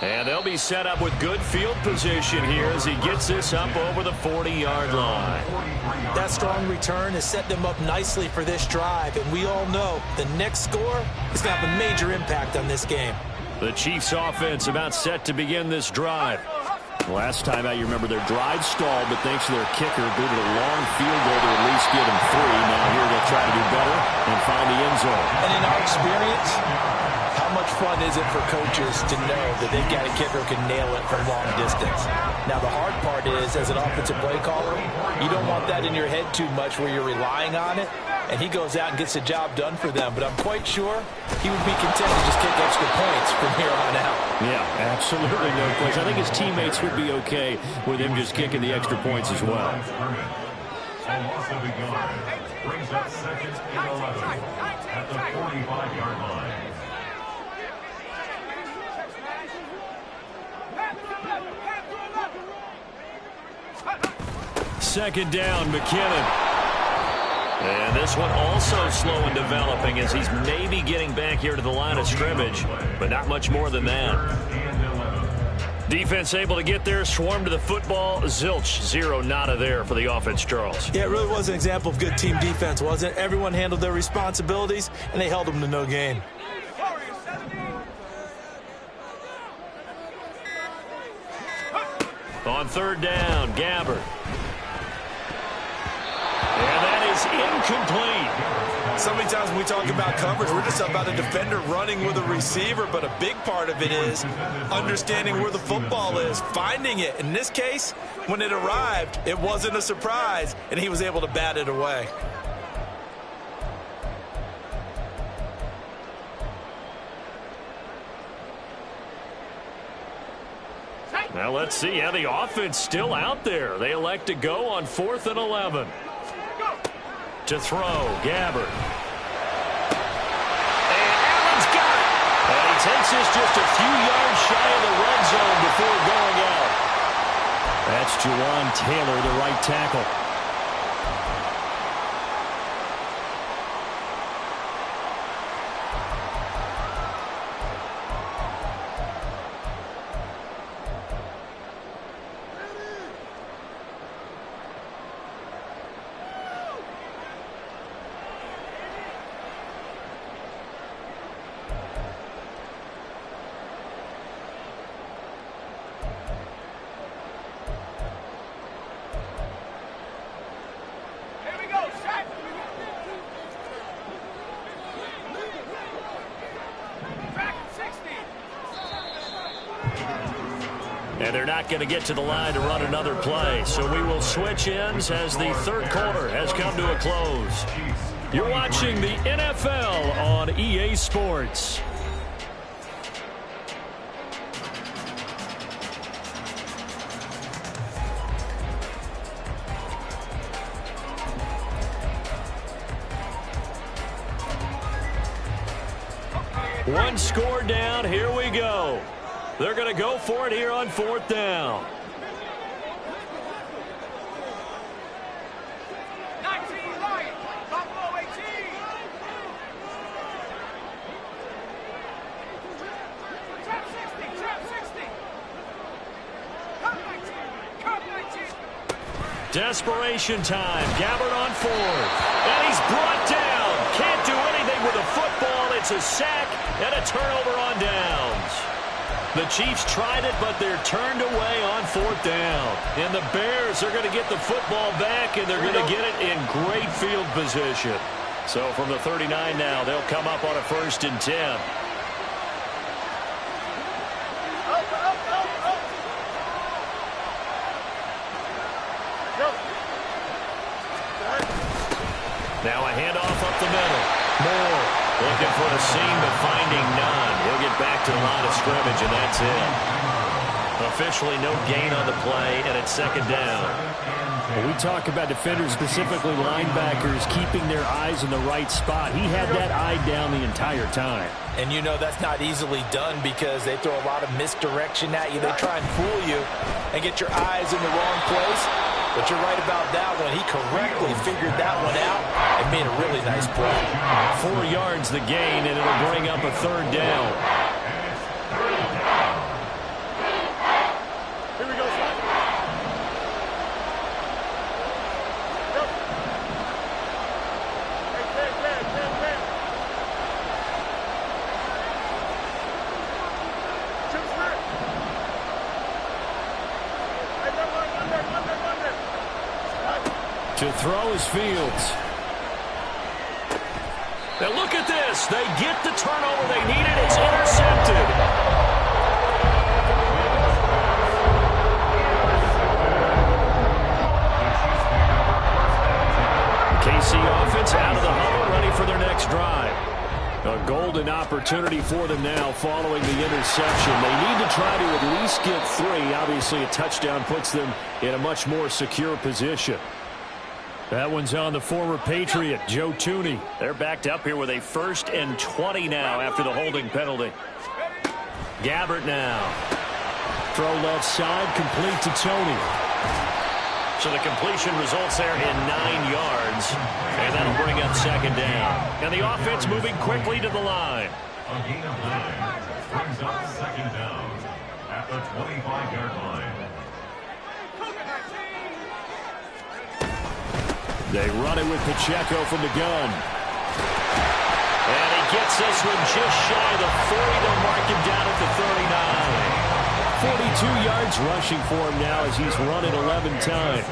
Speaker 2: And they'll be set up with good field position here as he gets this up over the 40-yard line.
Speaker 3: That strong return has set them up nicely for this drive, and we all know the next score is going to have a major impact on this game.
Speaker 2: The Chiefs offense about set to begin this drive.
Speaker 1: Last time out, you remember their drive stalled, but thanks to their kicker, booted a long field goal to at least get them 3. Now here they'll try to do better and find the end zone.
Speaker 3: And in our experience, how much fun is it for coaches to know that they've got a kicker who can nail it from long distance? Now, the hard part is, as an offensive play caller, you don't want that in your head too much where you're relying on it, and he goes out and gets the job done for them. But I'm quite sure he would be content to just kick extra points from here on out.
Speaker 1: Yeah, absolutely no question. I think his teammates would be okay with him just kicking the extra points as well.
Speaker 5: A loss of a yard brings up second and 11 at the 45-yard line.
Speaker 2: Second down, McKinnon. And this one also slow in developing as he's maybe getting back here to the line of scrimmage, but not much more than that. Defense able to get there, swarm to the football. Zilch, zero, nada there for the offense, Charles.
Speaker 3: Yeah, it really was an example of good team defense, wasn't it? Everyone handled their responsibilities, and they held them to no gain.
Speaker 2: On third down, Gabbert. And that is incomplete.
Speaker 3: So many times when we talk about coverage, we're just about a defender running with a receiver, but a big part of it is understanding where the football is, finding it. In this case, when it arrived, it wasn't a surprise, and he was able to bat it away.
Speaker 2: Now let's see how the offense still out there. They elect to go on 4th and 11. To throw, Gabbert. And Allen's got it. And he takes this just a few yards shy of the red zone before going out. That's Juwan Taylor, the right tackle. And they're not going to get to the line to run another play. So we will switch ends as the third quarter has come to a close. You're watching the NFL on EA Sports. One score down. Here we go. They're going to go for it here on 4th down.
Speaker 4: 19 right. Buffalo 18. Trap 60. Trap 60. Cut 19. Cut 19.
Speaker 2: Desperation time. Gabbert on 4th. And he's brought down. Can't do anything with the football. It's a sack and a turnover on downs. The Chiefs tried it, but they're turned away on 4th down. And the Bears are going to get the football back, and they're going to get it in great field position. So from the 39 now, they'll come up on a 1st and 10. Now a handoff up the middle. Moore looking for the seam, but finding none. He'll get back to the line of scrimmage, and that's it. Officially no gain on the play, and it's 2nd down.
Speaker 1: When we talk about defenders, specifically linebackers, keeping their eyes in the right spot. He had that eye down the entire time.
Speaker 3: And you know that's not easily done because they throw a lot of misdirection at you. They try and fool you and get your eyes in the wrong place. But you're right about that one. He correctly figured that one out and made a really nice play.
Speaker 2: 4 yards the gain, and it'll bring up a 3rd down.
Speaker 4: Here we go, son. Go. Hey, clear. Choose first. Hey, under.
Speaker 2: To throw is Fields. Now look at this. They get the turnover they needed. It's intercepted. KC offense out of the huddle, ready for their next drive. A golden opportunity for them now following the interception. They need to try to at least get 3. Obviously, a touchdown puts them in a much more secure position. That one's on the former Patriot, Joe Thuney. They're backed up here with a 1st and 20 now after the holding penalty. Gabbert now. Throw left side, complete to Tony. So the completion results there in 9 yards. And that'll bring up second down. And the offense moving quickly to the line.
Speaker 5: A gain of 9 brings up second down at the 25-yard line.
Speaker 2: They run it with Pacheco from the gun. And he gets this one just shy of the 40. They'll mark him down at the 39. 42 yards rushing for him now as he's run it 11 times.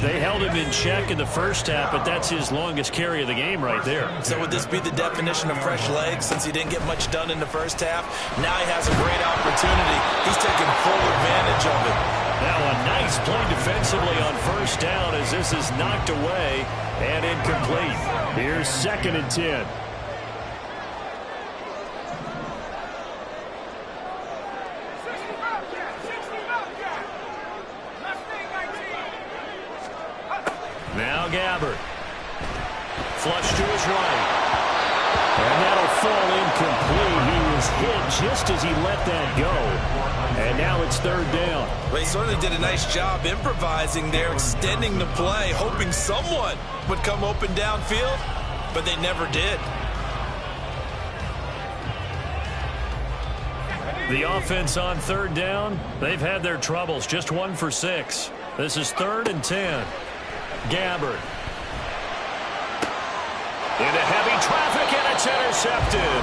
Speaker 2: They held him in check in the first half, but that's his longest carry of the game right there.
Speaker 3: So would this be the definition of fresh legs since he didn't get much done in the first half? Now he has a great opportunity. He's taking full advantage of it.
Speaker 2: Now a nice play defensively on first down as this is knocked away and incomplete. Here's 2nd and 10. Now Gabbert. Flush to his right. And that'll fall incomplete. He was hit just as he let that go. And now it's 3rd down.
Speaker 3: Well, he certainly did a nice job improvising there, extending the play, hoping someone would come open downfield, but they never did.
Speaker 2: The offense on 3rd down, they've had their troubles. Just 1 for 6. This is 3rd and 10. Gabbert. Into heavy traffic, and it's intercepted.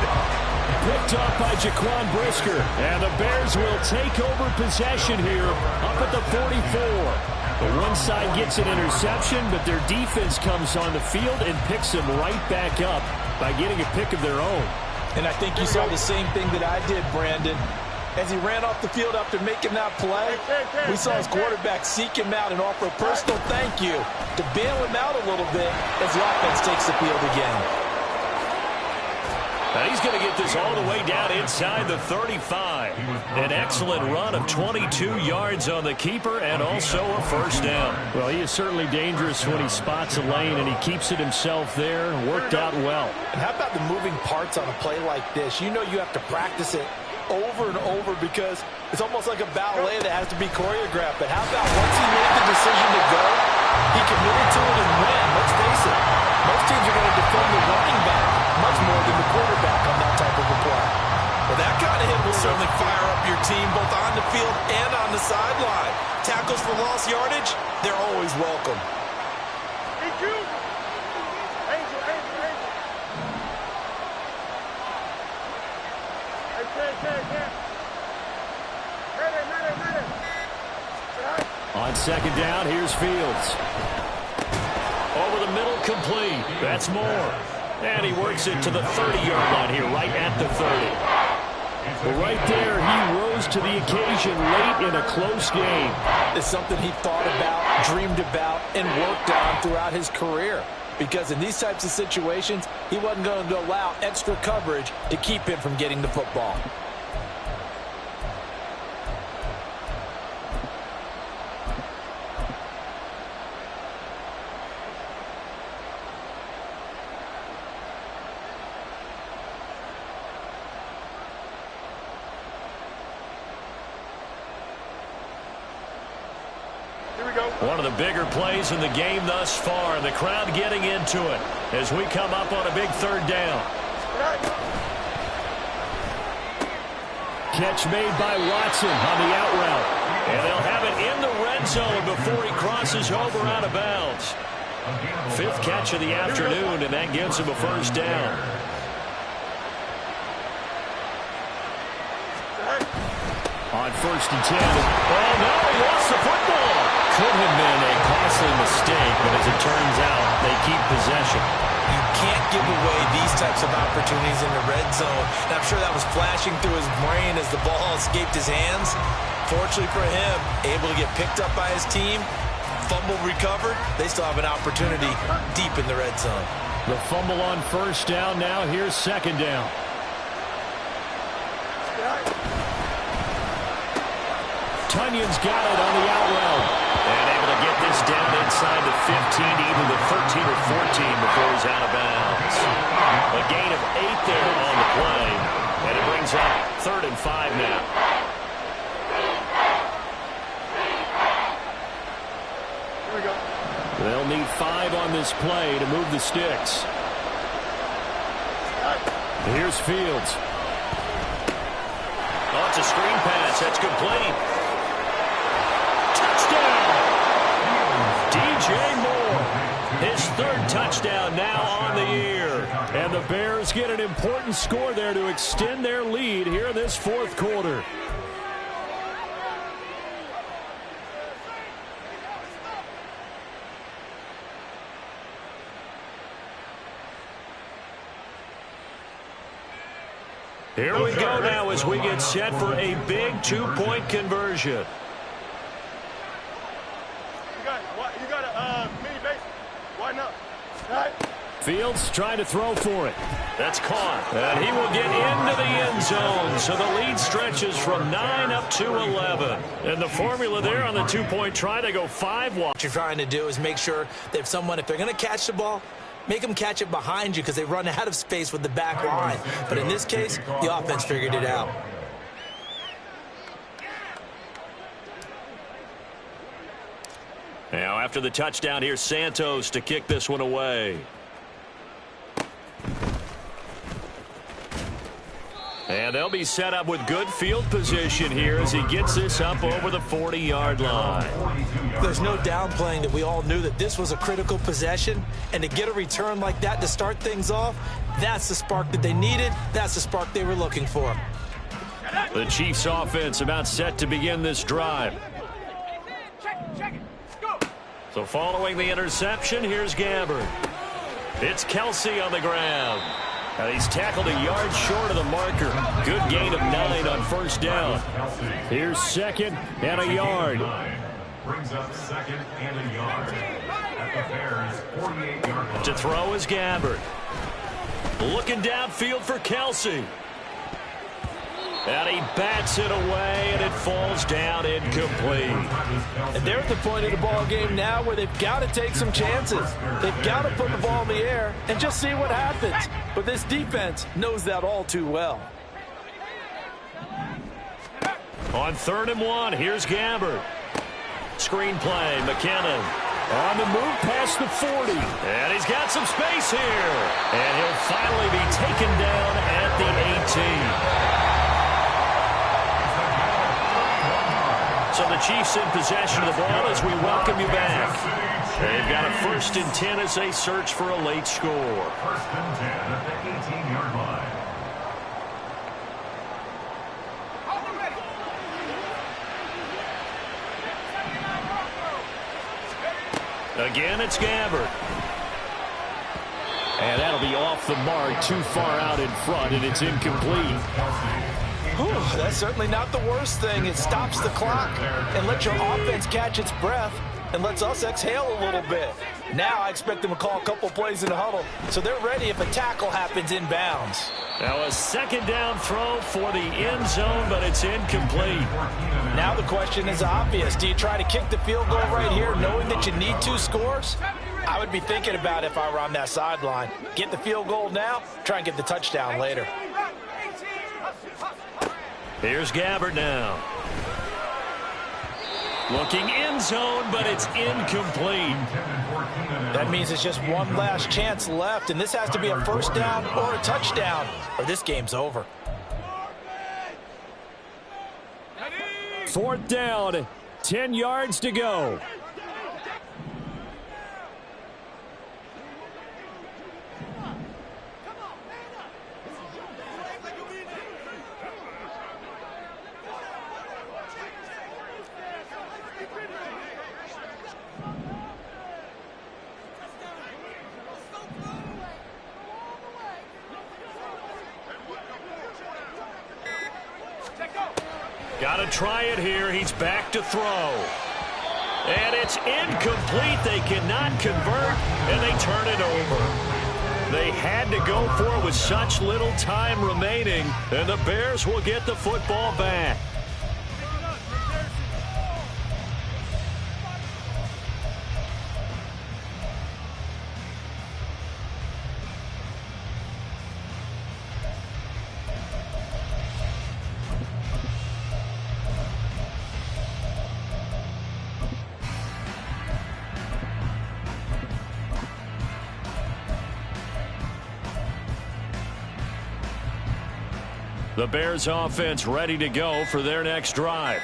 Speaker 2: Picked up by Jaquan Brisker. And the Bears will take over possession here up at the 44. The one side gets an interception, but their defense comes on the field and picks them right back up by getting a pick of their own.
Speaker 3: And I think you saw the same thing that I did, Brandon. As he ran off the field after making that play, we saw his quarterback seek him out and offer a personal thank you to bail him out a little bit as the offense takes the field again.
Speaker 2: Now he's going to get this all the way down inside the 35. An excellent run of 22 yards on the keeper and also a first down. Well, he is certainly dangerous when he spots a lane, and he keeps it himself there. Worked out well.
Speaker 3: And how about the moving parts on a play like this? You know you have to practice it over and over because it's almost like a ballet that has to be choreographed. But how about once he made the decision to go, he committed to it and ran. Let's face it, most teams are going to defend the running back much more than the quarterback on that type of a play. Well, that kind of hit will certainly fire up your team both on the field and on the sideline. Tackles for lost yardage, they're always welcome.
Speaker 4: Angel.
Speaker 2: On 2nd down, here's Fields. Over the middle, complete. That's Moore. And he works it to the 30-yard line here, right at the 30. Well, right there, he rose to the occasion late in a close game.
Speaker 3: It's something he thought about, dreamed about, and worked on throughout his career. Because in these types of situations, he wasn't going to allow extra coverage to keep him from getting the football.
Speaker 2: One of the bigger plays in the game thus far. The crowd getting into it as we come up on a big 3rd down. Catch made by Watson on the out route. And they'll have it in the red zone before he crosses over out of bounds. 5th catch of the afternoon, and that gives him a first down. On 1st and 10. Oh, no, he lost the football. Could have been a costly mistake, but as it turns out, they keep possession.
Speaker 3: You can't give away these types of opportunities in the red zone. And I'm sure that was flashing through his brain as the ball escaped his hands. Fortunately for him, able to get picked up by his team, fumble recovered. They still have an opportunity deep in the red zone.
Speaker 2: The fumble on 1st down. Now here's 2nd down. Tunyon's got it on the out route. And able to get this down inside the 15, either the 13 or 14 before he's out of bounds. A gain of 8 there on the play. And it brings up 3rd and 5 now.
Speaker 4: Here we go.
Speaker 2: They'll need 5 on this play to move the sticks. Here's Fields.
Speaker 1: Oh, it's a screen pass. That's complete. Touchdown!
Speaker 2: DJ Moore. His 3rd touchdown now on the year. And the Bears get an important score there to extend their lead here in this 4th quarter. Here we go now as we get set for a big 2-point conversion.
Speaker 4: You got a mini base. Why not? All right.
Speaker 2: Fields trying to throw for it.
Speaker 1: That's caught.
Speaker 2: And he will get into the end zone. So the lead stretches from 9 up to 11. And the formula there on the 2-point try to go 5 wide.
Speaker 3: What you're trying to do is make sure that if they're going to catch the ball, make them catch it behind you because they run out of space with the back line. But in this case, the offense figured it out.
Speaker 2: Now after the touchdown, here's Santos to kick this one away. And they'll be set up with good field position here as he gets this up over the 40-yard line.
Speaker 3: There's no downplaying that we all knew that this was a critical possession, and to get a return like that to start things off, that's the spark that they needed. That's the spark they were looking for.
Speaker 2: The Chiefs offense about set to begin this drive. So following the interception, here's Gabbert. It's Kelce on the ground. And he's tackled a yard short of the marker. Good gain of 9 on 1st down. Here's 2nd and a yard.
Speaker 5: Brings up 2nd and a yard. At the Bears' 48-yard line.
Speaker 2: To throw is Gabbert. Looking downfield for Kelce. And he bats it away, and it falls down incomplete.
Speaker 3: And they're at the point of the ball game now where they've got to take some chances. They've got to put the ball in the air and just see what happens. But this defense knows that all too well.
Speaker 2: On 3rd and 1, here's Gabbert. Screen play, McKinnon. On the move past the 40. And he's got some space here. And he'll finally be taken down at the 18. So the Chiefs in possession of the ball as we welcome you back. They've got a 1st and 10 as they search for a late score.
Speaker 5: 1st and 10 at the 18-yard line.
Speaker 2: Again, it's Gabbert. And that'll be off the mark, too far out in front, and it's incomplete.
Speaker 3: Whew, that's certainly not the worst thing. It stops the clock and lets your offense catch its breath and lets us exhale a little bit. Now I expect them to call a couple plays in the huddle so they're ready if a tackle happens inbounds.
Speaker 2: Now a 2nd down throw for the end zone, but it's incomplete.
Speaker 3: Now the question is obvious. Do you try to kick the field goal right here knowing that you need 2 scores? I would be thinking about it if I were on that sideline. Get the field goal now, try and get the touchdown later.
Speaker 2: Here's Gabbert now. Looking end zone, but it's incomplete.
Speaker 3: That means it's just one last chance left, and this has to be a 1st down or a touchdown, or this game's over.
Speaker 2: 4th down, 10 yards to go. Got to try it here. He's back to throw. And it's incomplete. They cannot convert, and they turn it over. They had to go for it with such little time remaining, and the Bears will get the football back. The Bears offense ready to go for their next drive.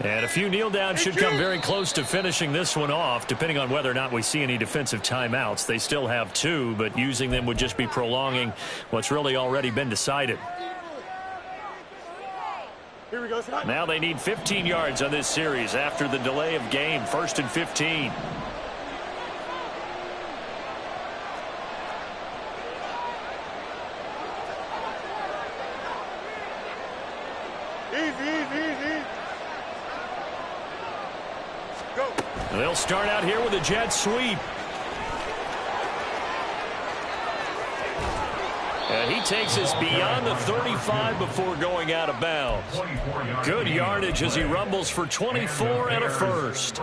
Speaker 2: And a few kneel downs should come very close to finishing this one off, depending on whether or not we see any defensive timeouts. They still have 2, but using them would just be prolonging what's really already been decided.
Speaker 4: Here we go.
Speaker 2: Now they need 15 yards on this series after the delay of game. 1st and 15.
Speaker 4: Easy. Go.
Speaker 2: They'll start out here with a jet sweep. And he takes us beyond the 35 before going out of bounds. Good yardage as he rumbles for 24 and a first.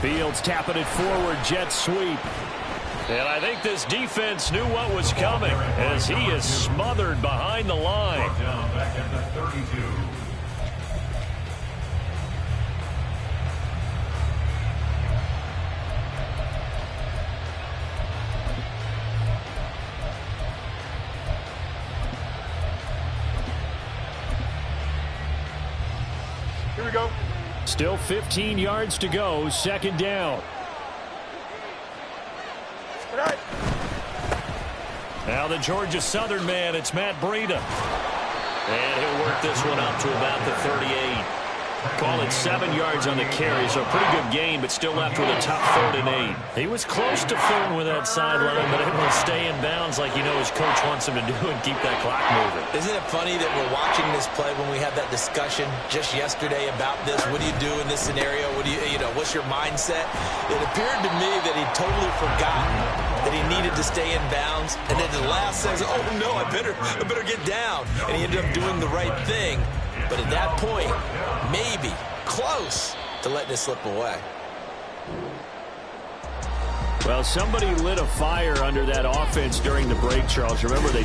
Speaker 2: Fields tapping it forward, jet sweep. And I think this defense knew what was coming as he is smothered behind the line.
Speaker 5: Back at the 32.
Speaker 4: Here we go.
Speaker 2: Still 15 yards to go, 2nd down. Now the Georgia Southern man, it's Matt Breida. And he'll work this one up to about the 38. Call it 7 yards on the carry, so a pretty good game, but still left with a top 3rd and 8. He was close to filling with that sideline, but able to stay in bounds like you know his coach wants him to do and keep that clock moving.
Speaker 3: Isn't it funny that we're watching this play when we had that discussion just yesterday about this? What do you do in this scenario? What do you know, what's your mindset? It appeared to me that he'd totally forgotten that he needed to stay in bounds, and then the last says, oh no, I better get down. And he ended up doing the right thing. But at that point, maybe close to letting it slip away.
Speaker 2: Well, somebody lit a fire under that offense during the break, Charles. Remember, they...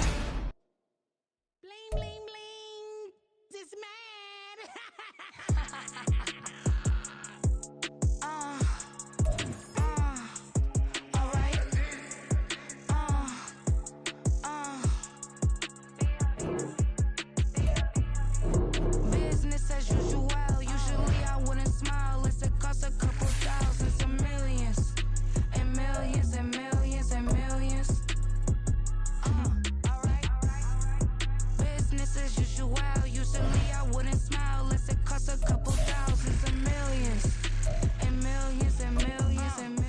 Speaker 6: Bling, bling, bling. It's mad. All right. Business as usual. Usually I wouldn't smile. It's a cost a couple thousands and millions. And millions and millions and millions. All right. Business as usual. Usually I wouldn't smile. Unless it cost a couple thousands and millions. And millions and millions and millions.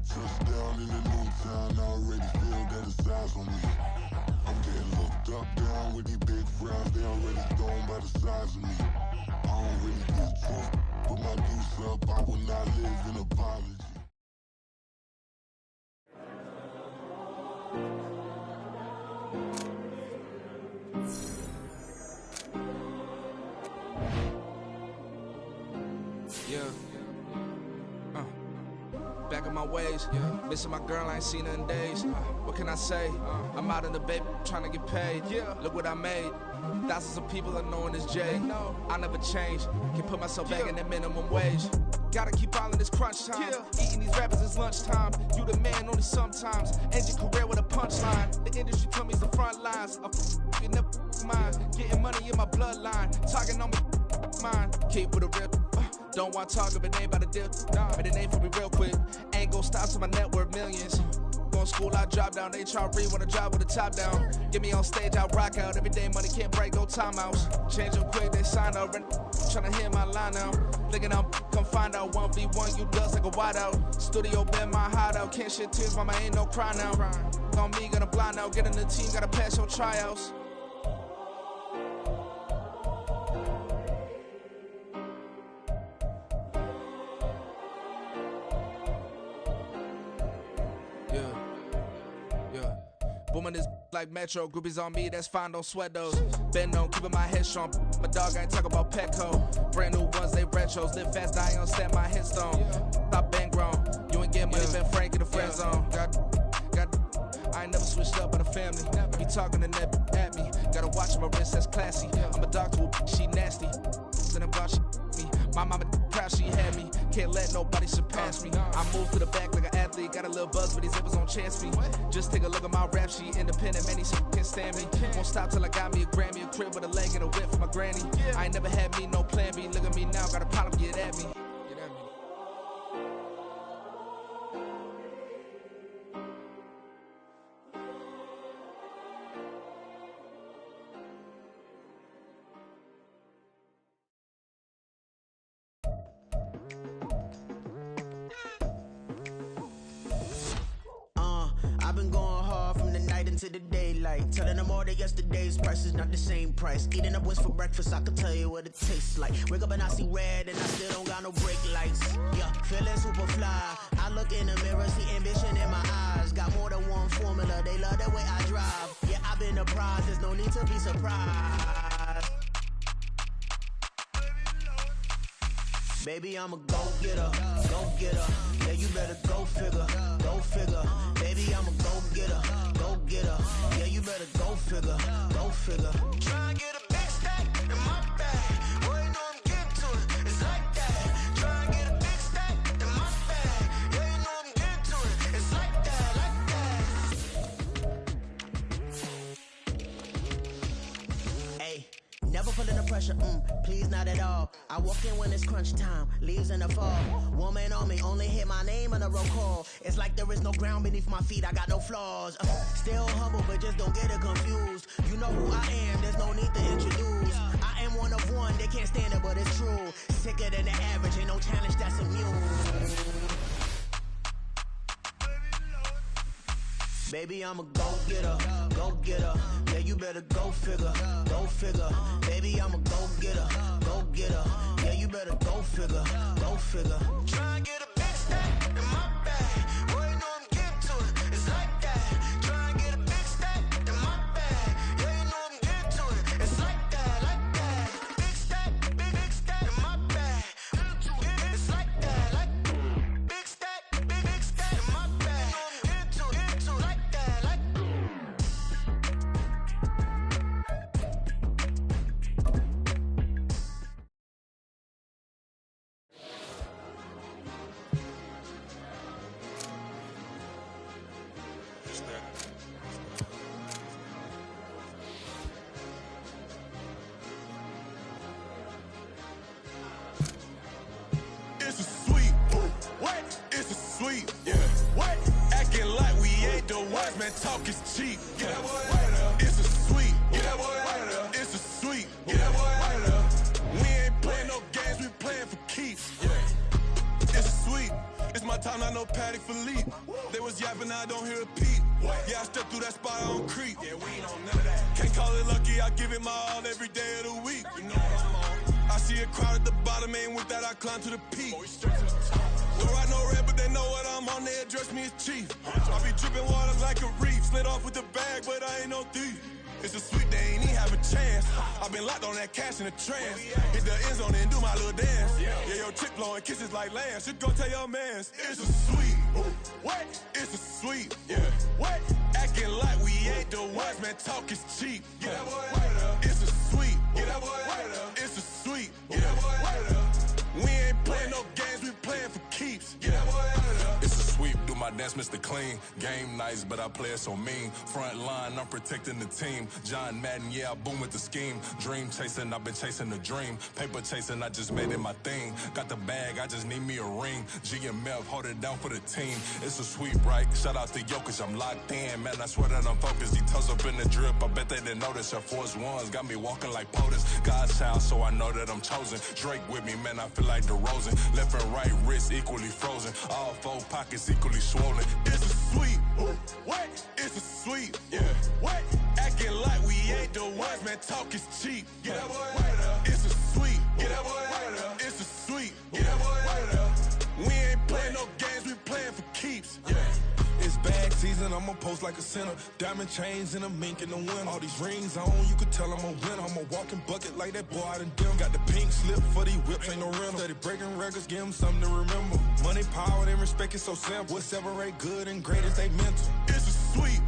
Speaker 7: Touchdown in the new town, I already feel that it's eyes on me. I'm getting looked up, down with these big frowns, they already thrown by the size of me. I don't really get truth, put my deuce up, I will not live in apology.
Speaker 8: Back in my ways, missing my girl, I ain't seen her in days. What can I say? I'm out in the baby, trying to get paid. Look what I made. Thousands of people are knowing this Jay. I never change. Can put myself back in the minimum wage. Gotta keep all in this crunch time. Eating these rappers is lunchtime. You the man only sometimes. End your career with a punchline. The industry told me it's the front lines. You never mine. Getting money in my bloodline. Talking on me, mine. Keep with a rip. Don't want to talk if it ain't about a dip. But it ain't for me real quick. Ain't gon' stop till my net worth millions. Going school, I drop down. They try to read when I drop with the top down. Get me on stage, I rock out. Every day money can't break, no timeouts. Change them quick, they sign up. Tryna hear my line now. Thinking I'm come find out 1v1, you dust like a wideout. Studio been my hideout. Can't shed tears, mama ain't no cry now. On me, gonna blind out. Get in the team, gotta pass your tryouts. Booming on this like Metro. Groupies on me, that's fine, don't sweat those. Been on, keeping my head strong. My dog, I ain't talk about Petco. Brand new ones, they retros. Live fast, I ain't gonna set my headstone. Stop been grown. You ain't getting money, been Frank in the friend zone. I ain't never switched up by the family. Be talking to that at me. Gotta watch my wrist, that's classy. I'm a doctor, she nasty. And about she me. My mama proud she had me. Can't let nobody surpass me. I move to the back like an athlete. Got a little buzz, but these zippers don't chance me. Just take a look at my rap sheet. Independent, man, these can't stand me. Won't stop till I got me a Grammy, a crib with a leg and a whip for my granny. I ain't never had me, no plan B. Look at me now, got a problem, get at me.
Speaker 9: I've been going hard from the night into the daylight. Telling them all that yesterday's price is not the same price. Eating up wings for breakfast, I can tell you what it tastes like. Wake up and I see red and I still don't got no brake lights. Yeah, feeling super fly. I look in the mirror, see ambition in my eyes. Got more than one formula, they love the way I drive. Yeah, I've been apprised, there's no need to be surprised. Baby, I'm a go-getter, go-getter. Yeah, you better go figure, go figure. Baby, I'm a go-getter, go-getter. Yeah, you better go figure, go figure. Try and get a big stack in my bag. Boy, you know I'm getting to it, it's like that. Try and get a big stack in my bag. Yeah, you know I'm getting to it, it's like that, like that. Hey. Never feeling the pressure, please not at all. I walk in when it's crunch time, leaves in the fall. Woman on me, only hit my name on a roll call. It's like there is no ground beneath my feet, I got no flaws. Still humble, but just don't get it confused. You know who I am, there's no need to introduce. I am one of one, they can't stand it, but it's true. Sicker than the average, ain't no challenge that's immune. Baby, I'm a go-getter, go-getter. Yeah, you better go figure, go figure. Baby, I'm a go-getter, go-getter. Yeah, you better go figure, go figure. Try and get a big stack in my bag. Boy, you know I'm getting to it, it's like that. Try and get a big stack in my bag. Yeah, you know I'm getting to it, it's like that, like that. Big stack in my bag. It's like that, like big stack in my bag. Into like that, like.
Speaker 4: It's a sweet, what? It's a sweet, yeah. What? Acting like we ain't the ones, man. Talk is cheap. Get that boy out of there. It's a sweet, get that boy out of there. It's a sweet, get that boy out of there. We ain't playing no games, we playing for keeps. Yeah. It's a sweet. It's my time, I know Patty Philippe. They was yapping, I don't hear a peep. Yeah, I stepped through that spot, I don't creep. Yeah, we ain't on none of that. Can't call it lucky, I give it my all every day of the week. You know what I'm on. I see a crowd at the bottom, and with that I climb to the peak. Don't ride no red, but they know what I'm on, they address me as chief. I be dripping water like a reef, slid off with the bag, but I ain't no thief. It's a sweet, they ain't even have a chance. I've been locked on that cash in a trance. Hit the end zone and do my little dance. Yeah, your chick blowing kisses like lambs. You go tell your mans. It's a sweet. What? It's a sweet. Yeah. What? Acting like we ain't the ones, man. Talk is cheap. Get that boy out of there. It's a sweet. Get that boy out of there. It's a sweet. Get that boy out of there. We ain't playing no games, we playing for keeps. Get that boy out of there.
Speaker 10: It's a sweep, do my dance, Mr. Clean. Game nice, but I play it so mean. Front line, I'm protecting the team. John Madden, yeah, I boom with the scheme. Dream chasing, I've been chasing the dream. Paper chasing, I just made it my thing. Got the bag, I just need me a ring. GMF, hold it down for the team. It's a sweep, right? Shout out to Jokic, I'm locked in. Man, I swear that I'm focused. He toes up in the drip, I bet they didn't notice. Air Force Ones got me walking like POTUS. God's child, so I know that I'm chosen. Drake with me, man, I feel like DeRozan. Left and right wrist equally frozen. All four pockets equally swollen.
Speaker 4: It's a sweet. What? It's a sweet. Yeah. What? Acting like we ain't the ones, man. Talk is cheap. Get that boy out of there. It's a sweet. Get that boy out of there. It's a sweet. Get that boy out of there. We ain't playing no games, we playing for keeps. Yeah.
Speaker 11: It's bag season
Speaker 10: center, I'ma post like a sinner. Diamond chains and a mink in the wind. All these rings on, you could tell I'm a winner. I'm a walking bucket like that boy out in dim. Got the pink slip for these whips, ain't no rental. Steady breaking records, give them something to remember. Money, power, and respect is so simple. What separate good and great is they mental.
Speaker 4: It's a sweep.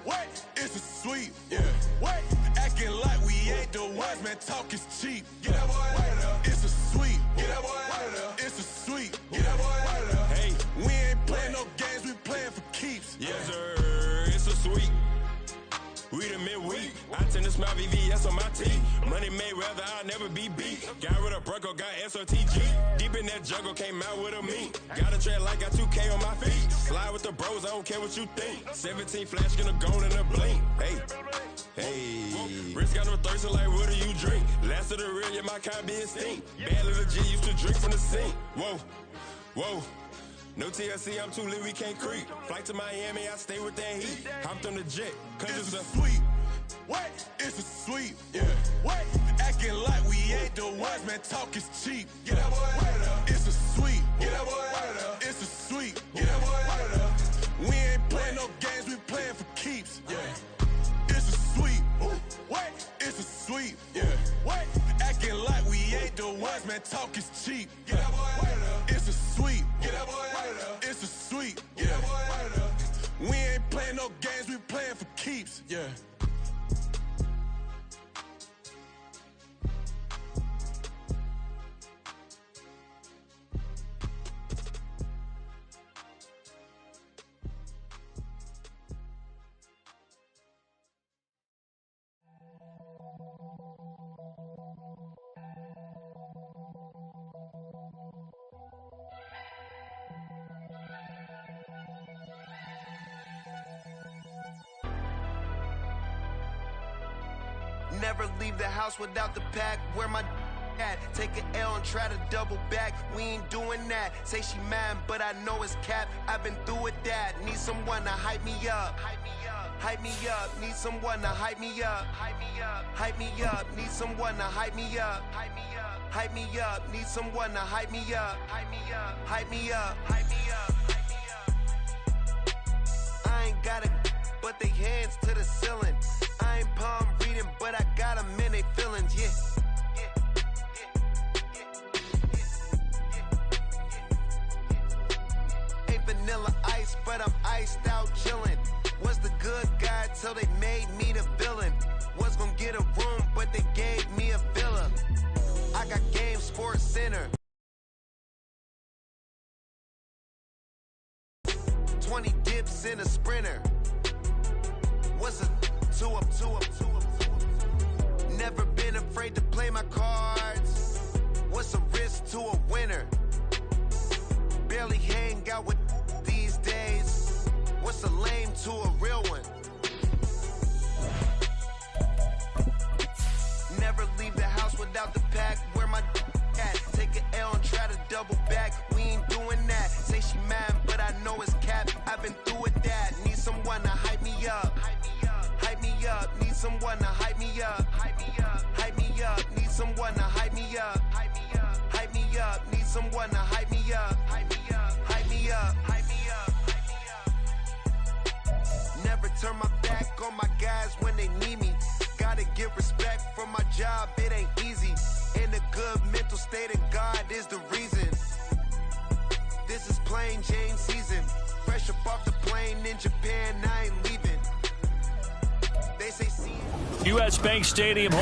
Speaker 4: What? It's a sweep. Yeah. What? Acting like we ain't the ones, man. Talk is cheap. Get that boy out of there. It's a sweep. Get that boy out of there. It's a sweep. Get that boy out of there.
Speaker 10: Hey,
Speaker 4: we ain't playing no games, we playing for keeps.
Speaker 10: Yes, sir. It's a sweep. We the midweek. I tend to smile VVS on my teeth. Money made rather I'll never be beat. Got rid of Bronco, got SOTG. Deep in that jungle, came out with a meat. Got a tread like got 2K on my feet. Slide with the bros, I don't care what you think. 17 flash, gonna go in a blink. Hey. Hey, Rich got no thirst, like what do you drink? Last of the real, yeah, my kind be extinct. Bad little G used to drink from the sink. Whoa, whoa. No TLC, I'm too lit, we can't creep. Flight to Miami, I stay with that heat. Hopped on the jet, cause
Speaker 4: It's
Speaker 10: it's
Speaker 4: a
Speaker 10: a
Speaker 4: sweep. What? It's a sweep. Yeah. What? Acting like we ain't the ones, man. Talk is cheap. Get that boy out of there. It's a sweep. Get that boy out of there. It's a sweep. Get that boy out of there. We ain't playing no games, we playing for keeps. Yeah. It's a sweep. What? It's a sweep. Yeah. What? Acting like we ain't the ones, man. Talk is cheap. Get that boy out of there. It's a sweep. Get that boy out of there. It's a sweep. Get that boy out of there. We ain't playing no games, we playing for keeps. Yeah.
Speaker 9: Never leave the house without the pack. Where my at? Take an L and try to double back. We ain't doing that. Say she mad, but I know it's cap. I've been through with that. Need someone to hype me up. Hype me up. Hype me up. Need someone to hype me up. Hype me up. Hype me up. Need someone to hype me up. Hype me up. Hype me up. Need someone to hype me up. Hype me up. Hype me up. Hype me up. Hype me up. I ain't got it, but they hands to the ceiling. I ain't palm reading, but I got them in they feelings, yeah. Ain't vanilla ice, but I'm iced out chillin'. Was the good guy till they made me the villain. Was gonna get a room, but they gave me a villa. I got Game Sports Center. 20 dips in a sprinter. What's a 2 up, 2 up, 2 up? Never been afraid to play my cards. What's a risk to a winner? Barely hang out with these days. What's a lame to a real one? Never leave the house without the pack. Where my at? Take an L and try to double back. We ain't doing that. Say she mad, but I know it's cap. I've been through with that. Need someone to hype me up. Hype me up. Hype me up. Need someone to hype me up. Hype me up. Hype me up. Need someone to hype me up. Hype me up. Hype me up. Need someone to hype me up. Hype me up. Hype me up. Hype me up. Hype me up. Never turn my back on my guys when they need me. Gotta give respect for my job, it ain't easy. In a good mental state, and God is the reason. This is plain Jane season. Fresh up off the plane in Japan, I ain't leaving. They say,
Speaker 2: U.S. Bank Stadium.